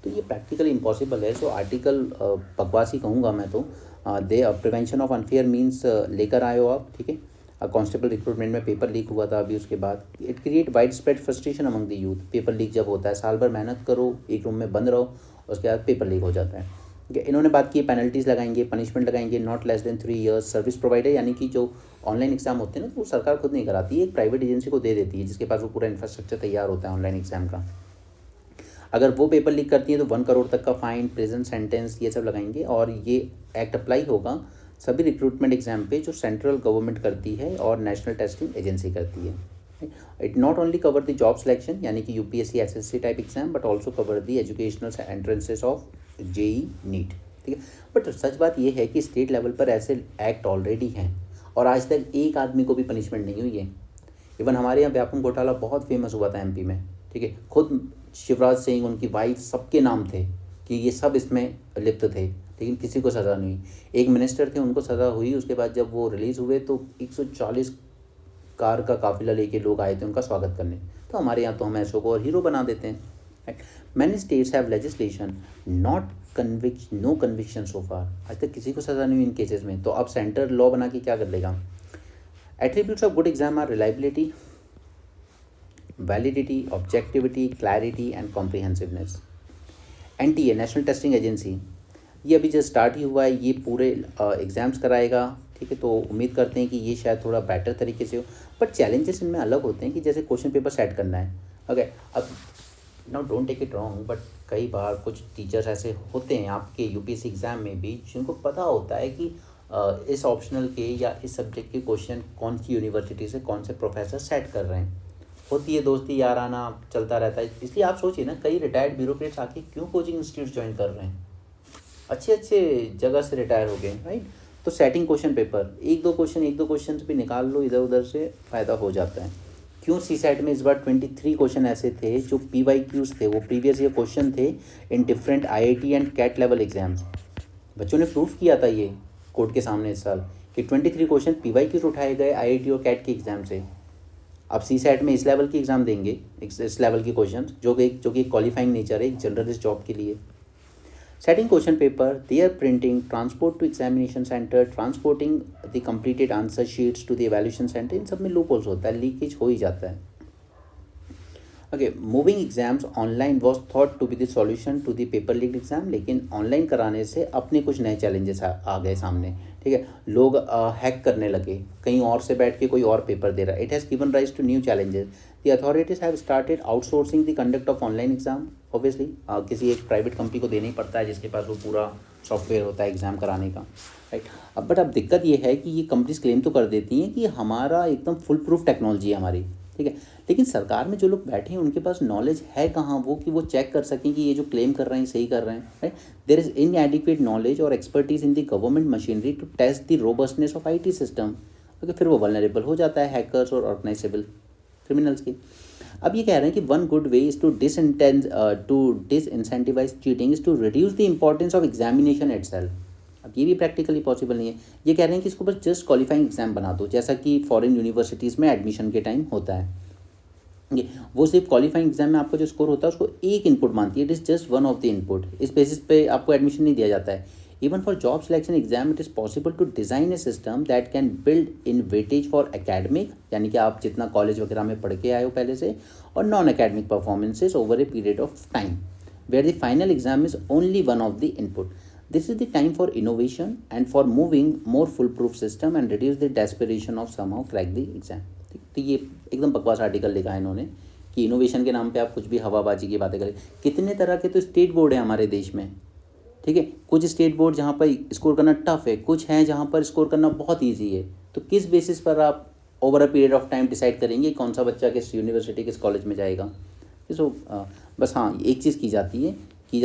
तो ये प्रैक्टिकली इम्पॉसिबल है। सो आर्टिकल बकवास ही कहूँगा मैं तो। प्रिवेंशन ऑफ अनफेयर मीन्स लेकर आए हो आप, ठीक है। कांस्टेबल रिक्रूटमेंट में पेपर लीक हुआ था अभी, उसके बाद it create wide spread frustration among the youth. Paper leak जब होता है, साल भर मेहनत करो, एक रूम में बंद रहो, उसके बाद पेपर लीक हो जाता है, ठीक है। इन्होंने बात की पेनल्टीज़ लगाएंगे, पनिशमेंट लगाएंगे, not less than 3 years। Service provider यानी कि जो ऑनलाइन एग्जाम होते हैं ना, तो वो सरकार खुद नहीं कराती है, एक प्राइवेट एजेंसी को दे देती है जिसके पास वो पूरा इंफ्रास्ट्रक्चर तैयार होता है ऑनलाइन एग्जाम का। अगर वो पेपर लीक करती है तो 1 करोड़ तक का फाइन, प्रिजन सेंटेंस, ये सब लगाएंगे। और ये एक्ट अप्लाई होगा सभी रिक्रूटमेंट एग्जाम पे जो सेंट्रल गवर्नमेंट करती है और नेशनल टेस्टिंग एजेंसी करती है। It not only cover the job selection यानी कि UPSC SSC type exam, but also cover the educational entrances of JEE NEET, ठीक है। बट सच बात यह है कि स्टेट लेवल पर ऐसे एक्ट ऑलरेडी हैं और आज तक एक आदमी को भी पनिशमेंट नहीं हुई है। इवन हमारे यहाँ व्यापम घोटाला बहुत फेमस हुआ था MP में, ठीक है। खुद शिवराज सिंह, उनकी वाइफ, सबके नाम थे कि ये सब इसमें लिप्त थे, लेकिन किसी को सज़ा नहीं हुई। एक मिनिस्टर थे, उनको सज़ा हुई, उसके बाद जब वो रिलीज़ हुए तो 140 कार का काफिला लेके लोग आए थे उनका स्वागत करने। तो हमारे यहाँ तो हम ऐसों को और हीरो बना देते हैं। Many states have legislation no conviction so far. आज तक किसी को सज़ा नहीं हुई इन केसेस में, तो अब सेंटर लॉ बना के क्या कर लेगा। Attributes of good exam are reliability, validity, objectivity, clarity and comprehensiveness. NTA national testing agency, ये अभी जस्ट स्टार्ट ही हुआ है, ये पूरे एग्ज़ाम्स कराएगा, ठीक है। तो उम्मीद करते हैं कि ये शायद थोड़ा बेटर तरीके से हो, बट चैलेंजेस इनमें अलग होते हैं कि जैसे क्वेश्चन पेपर सेट करना है, ओके। अब now don't take it wrong, but कई बार कुछ टीचर्स ऐसे होते हैं आपके UPSC एग्ज़ाम में भी जिनको पता होता है कि इस ऑप्शनल के या इस सब्जेक्ट के क्वेश्चन कौन सी यूनिवर्सिटी से कौन से प्रोफेसर सेट कर रहे हैं। होती है दोस्ती याराना, चलता रहता है। इसलिए आप सोचिए ना, कई रिटायर्ड ब्यूरोक्रेट्स आके क्यों कोचिंग इंस्टीट्यूट ज्वाइन कर रहे हैं, अच्छे अच्छे जगह से रिटायर हो गए, राइट। तो सेटिंग क्वेश्चन पेपर, एक दो क्वेश्चन भी निकाल लो इधर उधर से, फ़ायदा हो जाता है। क्यों सी सेट में इस बार 23 क्वेश्चन ऐसे थे जो PYQs थे, वो प्रीवियस ईयर क्वेश्चन थे in different IIT and CAT level exams. बच्चों ने प्रूफ किया था ये कोर्ट के सामने इस साल कि 23 क्वेश्चन PYQs उठाए गए IIT और कैट के एग्जाम से। अब सी सेट में इस लेवल की एग्ज़ाम देंगे, इस लेवल के क्वेश्चन जो कि क्वालिफाइंग नेचर है एक जनरलिस्ट जॉब के लिए। Setting question paper, their printing, transport to examination center, transporting the completed answer sheets to the evaluation center, इन सब में लूप होल्स होता है, लीकेज हो ही जाता है। Okay, moving exams online was thought to be the solution to the paper leak exam, लेकिन online कराने से अपने कुछ नए चैलेंजेस आ गए सामने, ठीक है। लोग हैक करने लगे, कहीं और से बैठ के कोई और पेपर दे रहा है। It has given rise to new challenges. The authorities have started outsourcing the conduct of online exam. Obviously किसी एक प्राइवेट कंपनी को देना ही पड़ता है जिसके पास वो पूरा सॉफ्टवेयर होता है एग्ज़ाम कराने का, राइट। अब दिक्कत ये है कि ये कंपनीज क्लेम तो कर देती हैं कि हमारा एकदम फुल प्रूफ टेक्नोलॉजी है हमारी, ठीक है, लेकिन सरकार में जो लोग बैठे हैं उनके पास नॉलेज है कहाँ वो कि वो चेक कर सकें कि ये जो क्लेम कर रहे हैं सही कर रहे हैं, right. There is inadequate knowledge और expertise in the government machinery to test the robustness of IT system. Okay, फिर वो वल्नरेबल हो जाता है हैकर्स और ऑर्गेनाइजेबल क्रिमिनल्स की। अब ये कह रहे हैं कि one good way is to disincentivise cheating is to reduce the importance of examination itself. अब ये भी प्रैक्टिकली पॉसिबल नहीं है। ये कह रहे हैं कि इसको बस जस्ट क्वालिफाइंग एग्जाम बना दो, जैसा कि फॉरेन यूनिवर्सिटीज़ में एडमिशन के टाइम होता है। ये वो सिर्फ क्वालिफाइंग एग्जाम में आपका जो स्कोर होता है उसको एक इनपुट मानती है, it is just one of the input. इस बेसिस पे आपको एडमिशन नहीं दिया जाता है। Even for job selection exam it is possible to design a system that can build in weightage for academic, यानी कि आप जितना कॉलेज वगैरह में पढ़ के आए हो पहले से, और non academic performances over a period of time where the final exam is only one of the input. This is the time for innovation and for moving more foolproof system and reduce the desperation of somehow crack the exam. तो ये एकदम बकवास article लिखा है इन्होंने कि innovation के नाम पे आप कुछ भी हवाबाजी की बातें करें। कितने तरह के तो स्टेट बोर्ड हैं हमारे देश में, ठीक है। कुछ स्टेट बोर्ड जहाँ पर स्कोर करना टफ है, कुछ हैं जहाँ पर स्कोर करना बहुत ईजी है। तो किस बेसिस पर आप over a period of time decide करेंगे कौन सा बच्चा किस यूनिवर्सिटी किस कॉलेज में जाएगा। सो बस हाँ, एक चीज़ की जा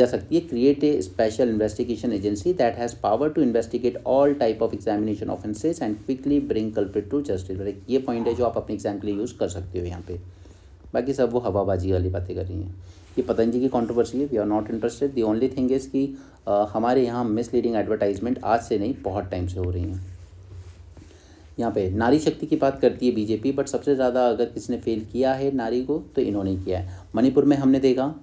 सकती है, create a special investigation agency that has power to investigate all type of examination offences and quickly bring culprit to justice. ये पॉइंट है जो आप अपने एग्जाम के लिए यूज़ कर सकते हो यहाँ पे। बाकी सब वो हवाबाजी वाली बातें कर रही हैं। ये पतंजलि की कंट्रोवर्सी है, we are not interested. The only thing is कि हमारे यहाँ मिसलीडिंग एडवर्टाइजमेंट आज से नहीं बहुत टाइम से हो रही हैं। यहाँ पे नारी शक्ति की बात करती है बीजेपी, बट सबसे ज़्यादा अगर किसी ने फेल किया है नारी को तो इन्होंने किया है। मणिपुर में हमने देखा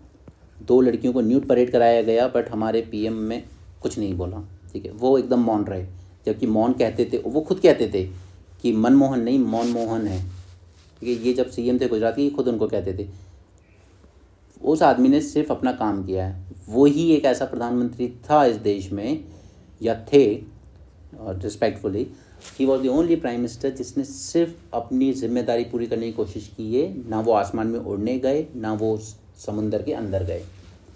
2 लड़कियों को न्यूड परेड कराया गया, बट हमारे PM में कुछ नहीं बोला, ठीक है, वो एकदम मौन रहे। जबकि मौन कहते थे, वो खुद कहते थे कि मनमोहन नहीं मौन मोहन है, ठीक है। ये जब CM थे गुजरात के, ये खुद उनको कहते थे। उस आदमी ने सिर्फ अपना काम किया है। वो ही एक ऐसा प्रधानमंत्री था इस देश में, या थे, और respectfully he was the only prime minister जिसने सिर्फ अपनी जिम्मेदारी पूरी करने की कोशिश की है। ना वो आसमान में उड़ने गए, ना वो समुंदर के अंदर गए,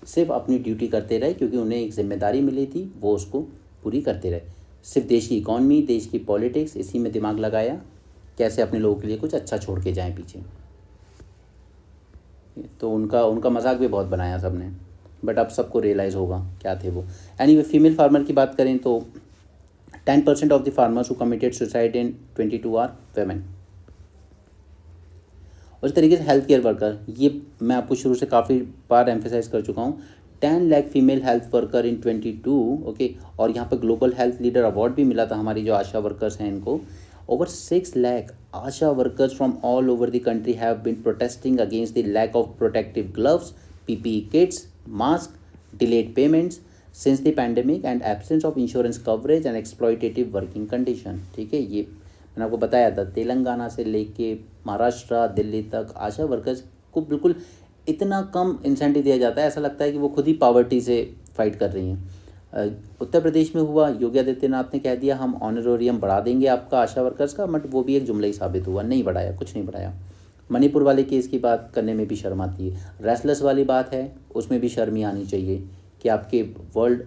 सिर्फ अपनी ड्यूटी करते रहे, क्योंकि उन्हें एक जिम्मेदारी मिली थी, वो उसको पूरी करते रहे। सिर्फ देश की इकॉनमी, देश की पॉलिटिक्स, इसी में दिमाग लगाया, कैसे अपने लोगों के लिए कुछ अच्छा छोड़ के जाएं पीछे। तो उनका मजाक भी बहुत बनाया सबने, बट अब सबको रियलाइज़ होगा क्या थे वो। एनीवे, फीमेल फार्मर की बात करें तो 10% of the farmers who committed suicide in 22 are women. और इस तरीके से हेल्थ केयर वर्कर, ये मैं आपको शुरू से काफ़ी बार एम्फेसाइज कर चुका हूँ। 10 lakh female health worker in 22, okay. और यहाँ पर ग्लोबल हेल्थ लीडर अवार्ड भी मिला था हमारी जो आशा वर्कर्स हैं इनको। Over 6 lakh ASHA workers from all over the country have been protesting against the lack of protective gloves, PPE kits, masks, delayed payments since the pandemic and absence of insurance coverage and exploitative working condition। ठीक है, ये मैंने आपको बताया था, तेलंगाना से लेके महाराष्ट्र, दिल्ली तक आशा वर्कर्स को बिल्कुल इतना कम इंसेंटिव दिया जाता है, ऐसा लगता है कि वो खुद ही पॉवर्टी से फाइट कर रही हैं। उत्तर प्रदेश में हुआ, योगी आदित्यनाथ ने कह दिया हम ऑनरोरियम बढ़ा देंगे आपका आशा वर्कर्स का, बट वो भी एक जुमला ही साबित हुआ, नहीं बढ़ाया, कुछ नहीं बढ़ाया। मणिपुर वाले केस की बात करने में भी शर्म आती है। रेस्टलेस वाली बात है, उसमें भी शर्म ही आनी चाहिए कि आपके वर्ल्ड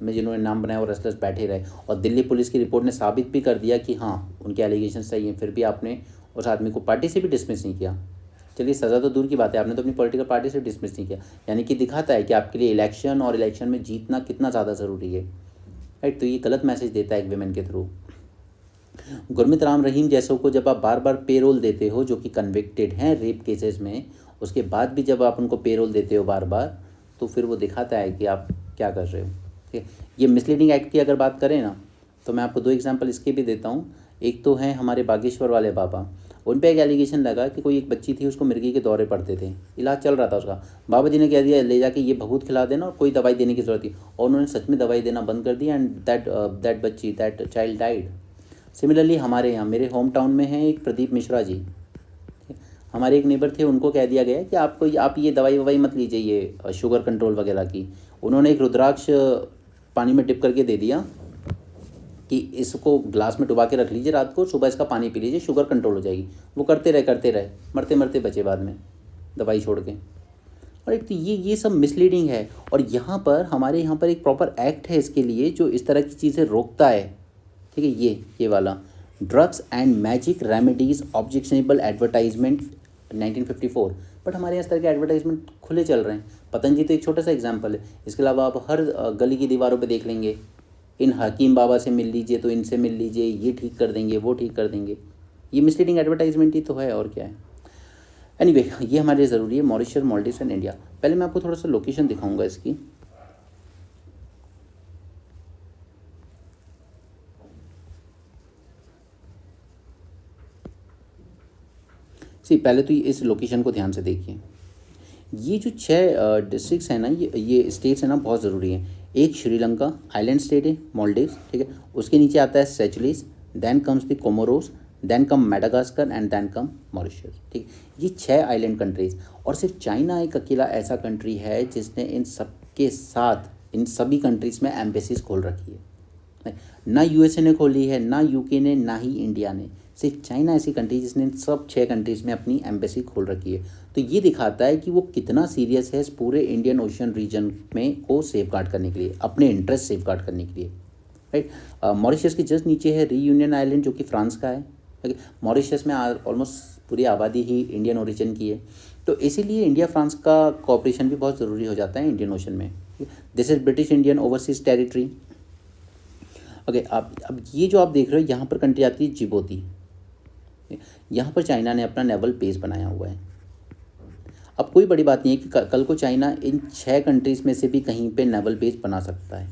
में जिन्होंने नाम बनाया वो रेस्टलेस बैठे रहे। और दिल्ली पुलिस की रिपोर्ट ने साबित भी कर दिया कि हाँ उनके एलिगेशन सही हैं, फिर भी आपने उस आदमी को पार्टी से भी डिसमिस नहीं किया। चलिए सज़ा तो दूर की बात है, आपने तो अपनी पॉलिटिकल पार्टी से डिसमिस नहीं किया, यानी कि दिखाता है कि आपके लिए इलेक्शन और इलेक्शन में जीतना कितना ज़्यादा ज़रूरी है, राइट। तो ये गलत मैसेज देता है एक विमेन के थ्रू। गुरमीत राम रहीम जैसों को जब आप बार बार पेरोल देते हो, जो कि कन्विक्टेड हैं रेप केसेस में, उसके बाद भी जब आप उनको पेरोल देते हो बार बार, तो फिर वो दिखाता है कि आप क्या कर रहे हो, ठीक है। ये मिसलीडिंग एक्ट की अगर बात करें ना, तो मैं आपको 2 एग्जांपल इसके भी देता हूँ। एक तो है हमारे बागेश्वर वाले बाबा, उन पे एक एलिगेशन लगा कि कोई एक बच्ची थी, उसको मिर्गी के दौरे पड़ते थे, इलाज चल रहा था उसका, बाबा जी ने कह दिया ले जाके ये भभूत खिला देना और कोई दवाई देने की ज़रूरत थी, और उन्होंने सच में दवाई देना बंद कर दिया, and that child died. Similarly हमारे यहाँ, मेरे होम टाउन में है एक प्रदीप मिश्रा जी, हमारे एक नेबर थे, उनको कह दिया गया कि आप ये दवाई ववाई मत लीजिए, ये शुगर कंट्रोल वगैरह की। उन्होंने एक रुद्राक्ष पानी में डिप करके दे दिया कि इसको ग्लास में डुबा के रख लीजिए रात को, सुबह इसका पानी पी लीजिए, शुगर कंट्रोल हो जाएगी। वो करते रहे, मरते मरते बचे बाद में दवाई छोड़ के। और एक तो ये सब मिसलीडिंग है। और यहाँ पर हमारे यहाँ पर एक प्रॉपर एक्ट है इसके लिए, जो इस तरह की चीज़ें रोकता है, ठीक है। ये वाला drugs and magic remedies objectionable advertisement 1954। But हमारे यहाँ इस तरह के एडवर्टाइजमेंट खुले चल रहे हैं। पतंजलि तो एक छोटा सा एग्जांपल है, इसके अलावा आप हर गली की दीवारों पे देख लेंगे, इन हकीम बाबा से मिल लीजिए, तो इनसे मिल लीजिए, ये ठीक कर देंगे, वो ठीक कर देंगे। ये मिसलीडिंग एडवर्टाइजमेंट ही तो है, और क्या है। एनीवे, ये हमारे लिए ज़रूरी है, मॉरिशस, मालदीव्स एंड इंडिया। पहले मैं आपको थोड़ा सा लोकेशन दिखाऊंगा इसकी। पहले तो इस लोकेशन को ध्यान से देखिए। ये जो 6 डिस्ट्रिक्ट्स हैं ना, ये स्टेट्स हैं ना, बहुत ज़रूरी हैं। एक श्रीलंका आइलैंड स्टेट है, मालदीव्स, ठीक है। उसके नीचे आता है Seychelles, then comes the Comoros, then come Madagascar and then come Mauritius, ठीक। ये 6 आइलैंड कंट्रीज़, और सिर्फ चाइना एक अकेला ऐसा कंट्री है जिसने इन सब के साथ, इन सभी कंट्रीज़ में एम्बेसीज खोल रखी है। ना यूएसए ने खोली है, ना यूके ने, ना ही इंडिया ने। सिर्फ चाइना ऐसी कंट्री जिसने सब 6 कंट्रीज़ में अपनी एम्बेसी खोल रखी है। तो ये दिखाता है कि वो कितना सीरियस है इस पूरे इंडियन ओशन रीजन में को सेफगार्ड करने के लिए, अपने इंटरेस्ट सेफगार्ड करने के लिए, राइट। मॉरिशस के जस्ट नीचे है रियूनियन आइलैंड, जो कि फ्रांस का है। मॉरिशस में ऑलमोस्ट पूरी आबादी ही इंडियन ओरिजिन की है, तो इसीलिए इंडिया फ्रांस का कोऑपरेशन भी बहुत ज़रूरी हो जाता है इंडियन ओशन में। This is British Indian overseas territory. Okay, अब ये जो आप देख रहे हो, यहाँ पर कंट्री आती है जिबूती। यहाँ पर चाइना ने अपना नेवल बेस बनाया हुआ है। अब कोई बड़ी बात नहीं है कि कल को चाइना इन 6 कंट्रीज़ में से भी कहीं पे नेवल बेस बना सकता है।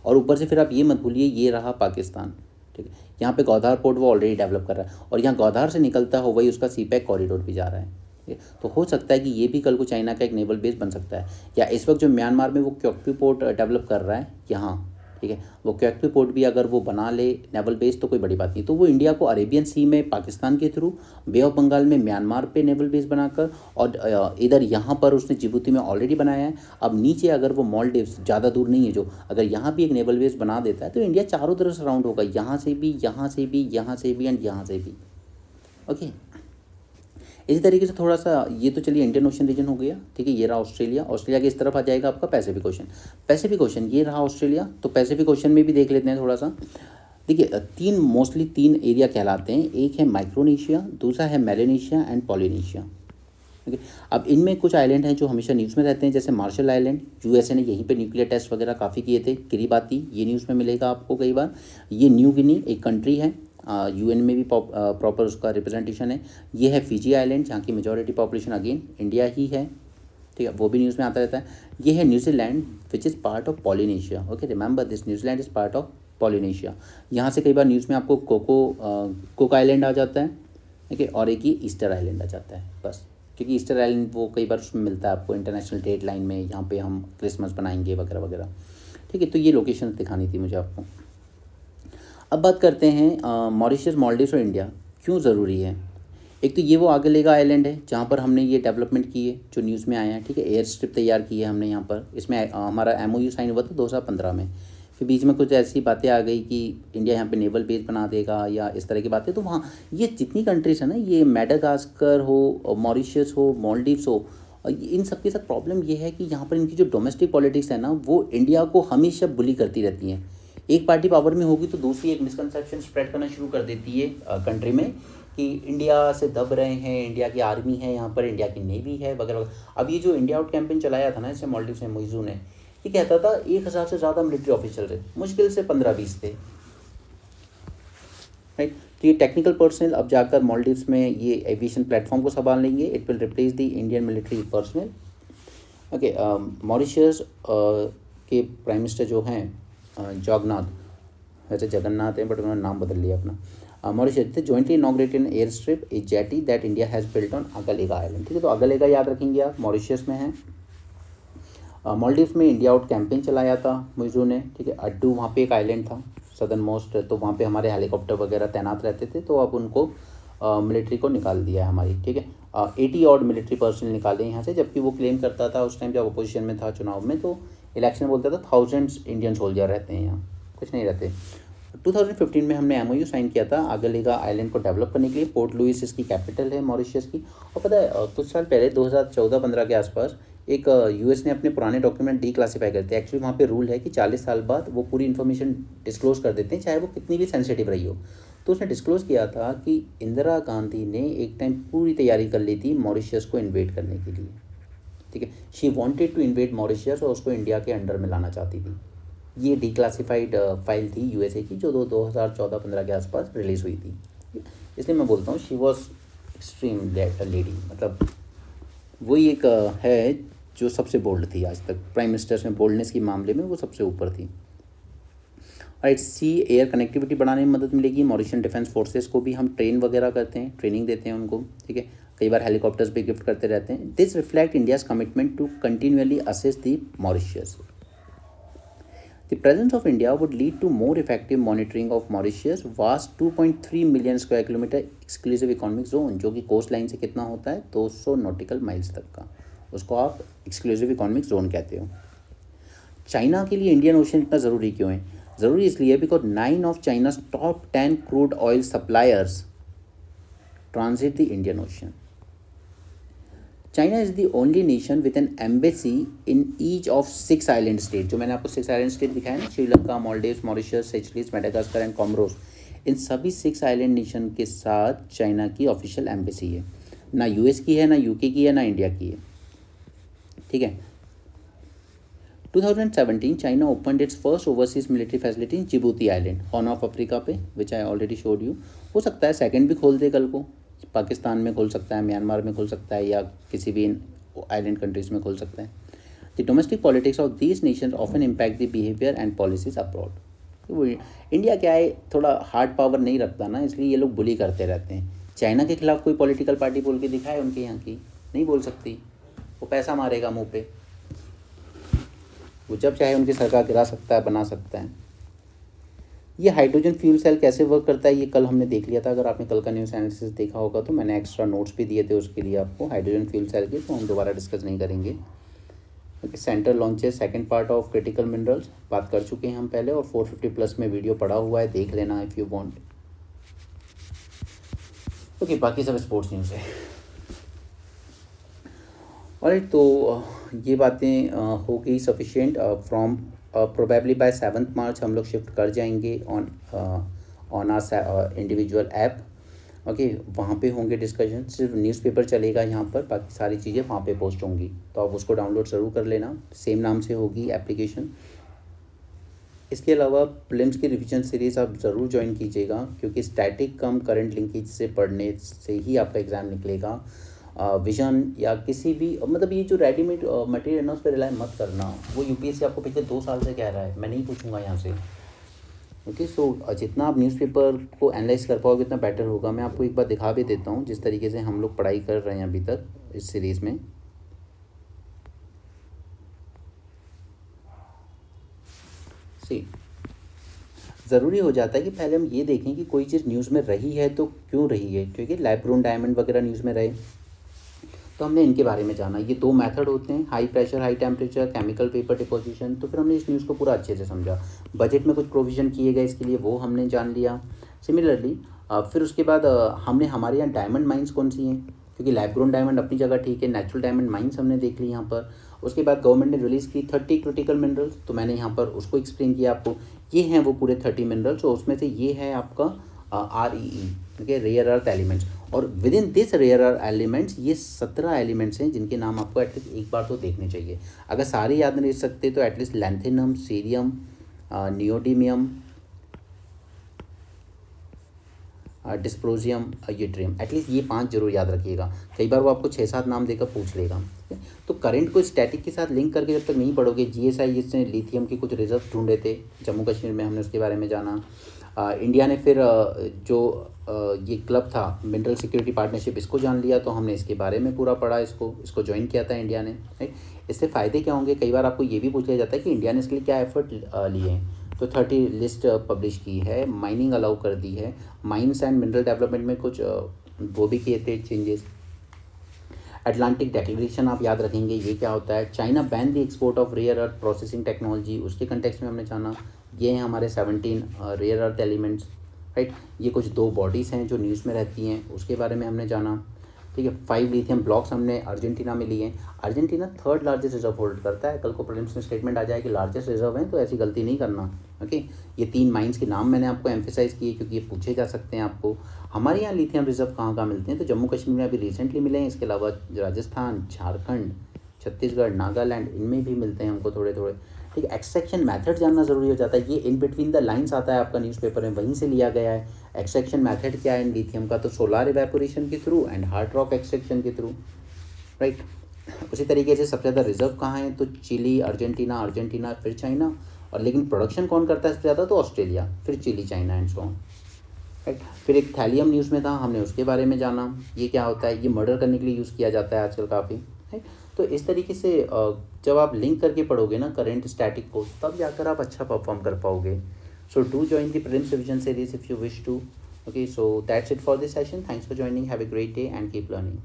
और ऊपर से फिर आप ये मत भूलिए, ये रहा पाकिस्तान, ठीक है। यहाँ पे गौधार पोर्ट वो ऑलरेडी डेवलप कर रहा है, और यहाँ गौधार से निकलता हो वही उसका सीपैक कॉरिडोर भी जा रहा है। तो हो सकता है कि ये भी कल को चाइना का एक नेवल बेस बन सकता है। या इस वक्त जो म्यांमार में वो क्योक्पी पोर्ट डेवलप कर रहा है यहाँ, ठीक है, वो क्योक्पी पोर्ट भी अगर वो बना ले नेवल बेस, तो कोई बड़ी बात नहीं। तो वो इंडिया को अरेबियन सी में पाकिस्तान के थ्रू, बे ऑफ बंगाल में म्यांमार पे नेवल बेस बनाकर, और इधर यहाँ पर उसने जिबूती में ऑलरेडी बनाया है। अब नीचे अगर वो मालदीव्स, ज़्यादा दूर नहीं है जो, अगर यहाँ भी एक नेवल बेस बना देता है, तो इंडिया चारों तरफ से राउंड होगा, यहाँ से भी, यहाँ से भी, यहाँ से भी एंड यहाँ से भी। ओके, इसी तरीके से थोड़ा सा, ये तो चलिए इंडियन ओशन रीजन हो गया, ठीक है। ये रहा ऑस्ट्रेलिया। ऑस्ट्रेलिया की इस तरफ आ जाएगा आपका पैसिफिक ओशन। पैसिफिक ओशन, ये रहा ऑस्ट्रेलिया। तो पैसिफिक ओशन में भी देख लेते हैं थोड़ा सा। देखिए, मोस्टली तीन एरिया कहलाते हैं। एक है माइक्रोनेशिया, दूसरा है मेलानेशिया एंड पॉलिनेशिया। ठीक है, अब इनमें कुछ आइलैंड हैं जो हमेशा न्यूज़ में रहते हैं, जैसे मार्शल आइलैंड। यूएसए ने यहीं पे न्यूक्लियर टेस्ट वगैरह काफ़ी किए थे। किरीबाती, ये न्यूज़ में मिलेगा आपको कई बार। ये न्यू गिनी एक कंट्री है, यूएन में भी प्रॉपर उसका रिप्रेजेंटेशन है। ये है फिजी आइलैंड, जहाँ की मेजॉरिटी पॉपुलेशन अगेन इंडिया ही है, ठीक है, वो भी न्यूज़ में आता रहता है। ये है New Zealand which is part of Polynesia. Okay, remember this, New Zealand is part of Polynesia. यहाँ से कई बार न्यूज़ में आपको कुक आइलैंड आ जाता है, ठीक है, और एक ही ईस्टर आइलैंड आ जाता है बस, क्योंकि ईस्टर आइलैंड वो कई बार उसमें मिलता है आपको इंटरनेशनल डेट लाइन में, यहाँ पे हम क्रिसमस बनाएंगे वगैरह वगैरह, ठीक है। तो ये लोकेशन दिखानी थी मुझे आपको। अब बात करते हैं मॉरिशस, मालदीव्स और इंडिया क्यों ज़रूरी है। एक तो ये वो आगे लेगा आइलैंड है जहाँ पर हमने ये डेवलपमेंट की है जो न्यूज़ में आया है, ठीक है। एयर स्ट्रिप तैयार की है हमने यहाँ पर, इसमें हमारा MOU साइन हुआ था 2015 में। फिर बीच में कुछ ऐसी बातें आ गई कि इंडिया यहाँ पे नेवल बेस बना देगा या इस तरह की बातें। तो वहाँ ये जितनी कंट्रीज़ है ना, ये मेडागास्कर हो, मॉरिशस हो, मालदीव्स हो, इन सब के साथ प्रॉब्लम ये है कि यहाँ पर इनकी जो डोमेस्टिक पॉलिटिक्स है ना, वो इंडिया को हमेशा बुली करती रहती हैं। एक पार्टी पावर में होगी तो दूसरी एक मिसकंसेप्शन स्प्रेड करना शुरू कर देती है कंट्री में कि इंडिया से दब रहे हैं, इंडिया की आर्मी है यहाँ पर, इंडिया की नेवी है वगैरह वगैरह। अब ये जो इंडिया आउट कैंपेन चलाया था ना इससे मालदीव्स में मोइज़ू ने, ये कहता था 1000 से ज़्यादा मिलिट्री ऑफिसर थे, मुश्किल से 15-20 थे, राइट। तो ये टेक्निकल पर्सनल अब जाकर मालदीव्स में ये एविएशन प्लेटफॉर्म को संभाल लेंगे। It will replace the Indian military personnel. Okay, Mauritius के प्राइम मिनिस्टर जो हैं जगन्नाथ, वैसे जगन्नाथ हैं बट उन्होंने नाम बदल लिया अपना, Mauritius jointly inaugurated air strip A jetty that India has built on अगलेगा island. ठीक है, तो अगलेगा याद रखेंगे आप, मॉरिशस में है। मालदीव्स में इंडिया आउट कैंपेन चलाया था मोइज़ू ने। ठीक है, अड्डू वहाँ पे एक आइलैंड था सदर्न मोस्ट, तो वहाँ पे हमारे हेलीकॉप्टर वगैरह तैनात रहते थे, तो अब उनको मिलिट्री को निकाल दिया है हमारी। ठीक है, 80 ऑड मिलिट्री पर्सनल निकाले यहाँ से, जबकि वो क्लेम करता था उस टाइम जब अपोजिशन में था चुनाव में, तो इलेक्शन बोलता था 1000 इंडियन सोल्जर रहते हैं यहाँ, कुछ नहीं रहते। 2015 में हमने MOU साइन किया था अगलेगा आइलैंड को डेवलप करने के लिए। पोर्ट लुइस इसकी कैपिटल है मॉरिशस की। और पता है कुछ साल पहले 2014-15 के आसपास एक US ने अपने पुराने डॉक्यूमेंट डिक्लासीफाई करते हैं। एक्चुअली वहाँ पे रूल है कि 40 साल बाद वो पूरी इन्फॉर्मेशन डिस्क्लोज कर देते हैं, चाहे वो कितनी भी सेंसिटिव रही हो। तो उसने डिस्क्लोज किया था कि इंदिरा गांधी ने एक टाइम पूरी तैयारी कर ली थी मॉरिशस को इन्वेड करने के लिए। ठीक है, she wanted to invade Mauritius और उसको इंडिया के अंडर में लाना चाहती थी। ये डिक्लासीफाइड फाइल थी USA की, जो 2014-15 के आसपास रिलीज़ हुई थी। इसलिए मैं बोलता हूँ शी वॉज एक्सट्रीम लेडी, मतलब वही एक है जो सबसे बोल्ड थी आज तक प्राइम मिनिस्टर्स में, बोल्डनेस के मामले में वो सबसे ऊपर थी। राइट, सी एयर कनेक्टिविटी बढ़ाने में मदद मिलेगी। मॉरिशियन डिफेंस फोर्सेस को भी हम ट्रेन वगैरह करते हैं, ट्रेनिंग देते हैं उनको। ठीक है, कई बार हेलीकॉप्टर्स भी गिफ्ट करते रहते हैं। This reflect India's commitment to continuously assist the Mauritius. The presence of India would lead to more effective monitoring of Mauritius vast 2.3 million square kilometer exclusive economic zone, जो कि कोस्ट लाइन से कितना होता है 200 nautical miles तक का, उसको आप एक्सक्लूसिव इकोनॉमिक जोन कहते हो। चाइना के लिए इंडियन ओशन इतना ज़रूरी क्यों है? ज़रूरी इसलिए because 9 of China's top 10 crude oil suppliers transit the Indian Ocean. China is the only nation with an embassy in each of 6 island state. जो मैंने आपको 6 आइलैंड स्टेट दिखाया ना, Sri Lanka, Maldives, Mauritius, Seychelles, Madagascar and Comoros, इन सभी 6 island nation के साथ China की ऑफिशियल एम्बेसी है। ना US की है, ना UK की है, ना इंडिया की है। ठीक है, 2017 China opened it's first overseas military facility in Djibouti island, horn of Africa पे, विच आई ऑलरेडी शोड यू। हो सकता है सेकंड भी खोल दे कल को, पाकिस्तान में खोल सकता है, म्यांमार में खोल सकता है, या किसी भी आइलैंड कंट्रीज में खोल सकता है। The domestic politics of these Nations often impact the behaviour and policies abroad. India क्या है, थोड़ा हार्ड पावर नहीं रखता ना, इसलिए ये लोग बुली करते रहते हैं। चाइना के खिलाफ कोई पॉलिटिकल पार्टी बोल के दिखाए उनके यहाँ की, नहीं बोल सकती, वो पैसा मारेगा मुंह पे, वो जब चाहे उनकी सरकार गिरा सकता है, बना सकता है। ये हाइड्रोजन फ्यूल सेल कैसे वर्क करता है ये कल हमने देख लिया था, अगर आपने कल का न्यूज़ एनालिसिस देखा होगा तो मैंने एक्स्ट्रा नोट्स भी दिए थे उसके लिए आपको, हाइड्रोजन फ्यूल सेल के, तो हम दोबारा डिस्कस नहीं करेंगे। Centre launches second part of critical minerals बात कर चुके हैं हम पहले, और 450+ में वीडियो पड़ा हुआ है, देख लेना इफ़ यू वांट। ओके, बाकी सब स्पोर्ट्स न्यूज़ है। और तो ये बातें हो गई sufficient. From probably by 7 March हम लोग शिफ्ट कर जाएंगे on our individual app. Okay, वहाँ पे होंगे डिस्कशन, सिर्फ न्यूज़पेपर चलेगा यहाँ पर, बाकी सारी चीज़ें वहाँ पे पोस्ट होंगी, तो आप उसको डाउनलोड ज़रूर कर लेना। सेम नाम से होगी एप्लीकेशन। इसके अलावा प्रीलिम्स की रिवीजन सीरीज़ आप ज़रूर ज्वाइन कीजिएगा, क्योंकि स्टैटिक कम करंट लिंकेज से पढ़ने से ही आपका एग्ज़ाम निकलेगा। विजन या किसी भी, मतलब ये जो रेडीमेड मटेरियल है ना, उस पर रिलाई मत करना। वो UPSC आपको पिछले 2 साल से कह रहा है, मैं नहीं पूछूंगा यहाँ से। ओके, सो जितना आप न्यूज़पेपर को एनालाइज कर पाओगे उतना बेटर होगा। मैं आपको एक बार दिखा भी देता हूँ जिस तरीके से हम लोग पढ़ाई कर रहे हैं अभी तक इस सीरीज़ में। ज़रूरी हो जाता है कि पहले हम ये देखें कि कोई चीज़ न्यूज़ में रही है तो क्यों रही है, क्योंकि लैब्रोन डायमंड वगैरह न्यूज़ में रहे तो हमने इनके बारे में जाना। ये 2 मेथड होते हैं, high pressure high temperature, chemical vapour deposition. तो फिर हमने इस न्यूज़ को पूरा अच्छे से समझा। बजट में कुछ प्रोविज़न किए गए इसके लिए, वो हमने जान लिया। सिमिलरली फिर उसके बाद हमने हमारे यहाँ डायमंड माइंस कौन सी हैं, क्योंकि लैब ग्रोन डायमंड अपनी जगह ठीक है, नेचुरल डायमंड माइंस हमने देख ली यहाँ पर। उसके बाद गवर्नमेंट ने रिलीज़ की 30 क्रिटिकल मिनरल्स, तो मैंने यहाँ पर उसको एक्सप्लेन किया आपको। ये हैं वो पूरे 30 मिनरल्स, और उसमें से ये है आपका REE, okay, rare earth elements. और with in this rare earth elements ये 17 एलिमेंट्स हैं जिनके नाम आपको एटलीस्ट एक बार तो देखने चाहिए। अगर सारे याद नहीं सकते तो at least lanthanum, cerium, neodymium, dysprosium, yttrium, at least ये 5 जरूर याद रखिएगा। कई बार वो आपको 6-7 नाम देकर पूछ लेगा। ठीक है, तो करंट को स्टैटिक के साथ लिंक करके जब तक नहीं पढ़ोगे, GSI जिसने लिथियम के कुछ रिजर्व ढूंढे थे जम्मू कश्मीर में, हमने उसके बारे में जाना। इंडिया ने फिर ये क्लब था मिनरल सिक्योरिटी पार्टनरशिप, इसको जान लिया, तो हमने इसके बारे में पूरा पढ़ा, इसको ज्वाइन किया था इंडिया ने। राइट, इससे फ़ायदे क्या होंगे, कई बार आपको ये भी पूछ लिया जाता है कि इंडिया ने इसके लिए क्या एफर्ट लिए हैं। तो 30 लिस्ट पब्लिश की है, माइनिंग अलाउ कर दी है, माइंस एंड मिनरल डेवलपमेंट में कुछ वो भी किए थे चेंजेस। अटलांटिक डिक्लेरेशन आप याद रखेंगे, ये क्या होता है। China ban the export of rare earth processing technology, उसके कंटेक्स्ट में हमने जाना। ये हैं हमारे 17 रेयर अर्थ एलिमेंट्स। राइट, ये कुछ 2 बॉडीज़ हैं जो न्यूज़ में रहती हैं, उसके बारे में हमने जाना। ठीक है, 5 लिथियम ब्लॉक्स हमने अर्जेंटीना में लिए हैं। Argentina 3rd largest reserve hold करता है। कल को प्रीलिम्स में स्टेटमेंट आ जाए कि लार्जेस्ट रिजर्व है, तो ऐसी गलती नहीं करना। ओके, ये 3 माइंस के नाम मैंने आपको एम्फेसाइज़ किए क्योंकि ये पूछे जा सकते हैं आपको। हमारे यहाँ लिथियम रिजर्व कहाँ कहाँ मिलते हैं, तो जम्मू कश्मीर में अभी रिसेंटली मिले हैं, इसके अलावा राजस्थान, झारखंड, छत्तीसगढ़, नागालैंड, इनमें भी मिलते हैं हमको थोड़े थोड़े। ठीक है, एक्सट्रैक्शन मेथड जानना ज़रूरी हो जाता है। ये इन बिटवीन द लाइंस आता है आपका न्यूज़पेपर में, वहीं से लिया गया है। एक्सट्रैक्शन मेथड क्या है इन लिथियम का, तो सोलार इवेपोरेशन के through and hard rock extraction के थ्रू। राइट, उसी तरीके से सबसे ज़्यादा रिजर्व कहाँ है, तो चिली, अर्जेंटीना, फिर चाइना। और लेकिन प्रोडक्शन कौन करता है सबसे ज़्यादा, तो ऑस्ट्रेलिया, फिर Chile, China and so on. Right, फिर एक थैलियम न्यूज़ में था, हमने उसके बारे में जाना। ये क्या होता है, ये मर्डर करने के लिए यूज़ किया जाता है आजकल काफ़ी। राइट, तो इस तरीके से जब आप लिंक करके पढ़ोगे ना करंट स्टैटिक को, तब जाकर आप अच्छा परफॉर्म कर पाओगे। So do join the prelims revision series if you wish to. Okay, so that's it for this session. Thanks for joining. Have a great day and keep learning.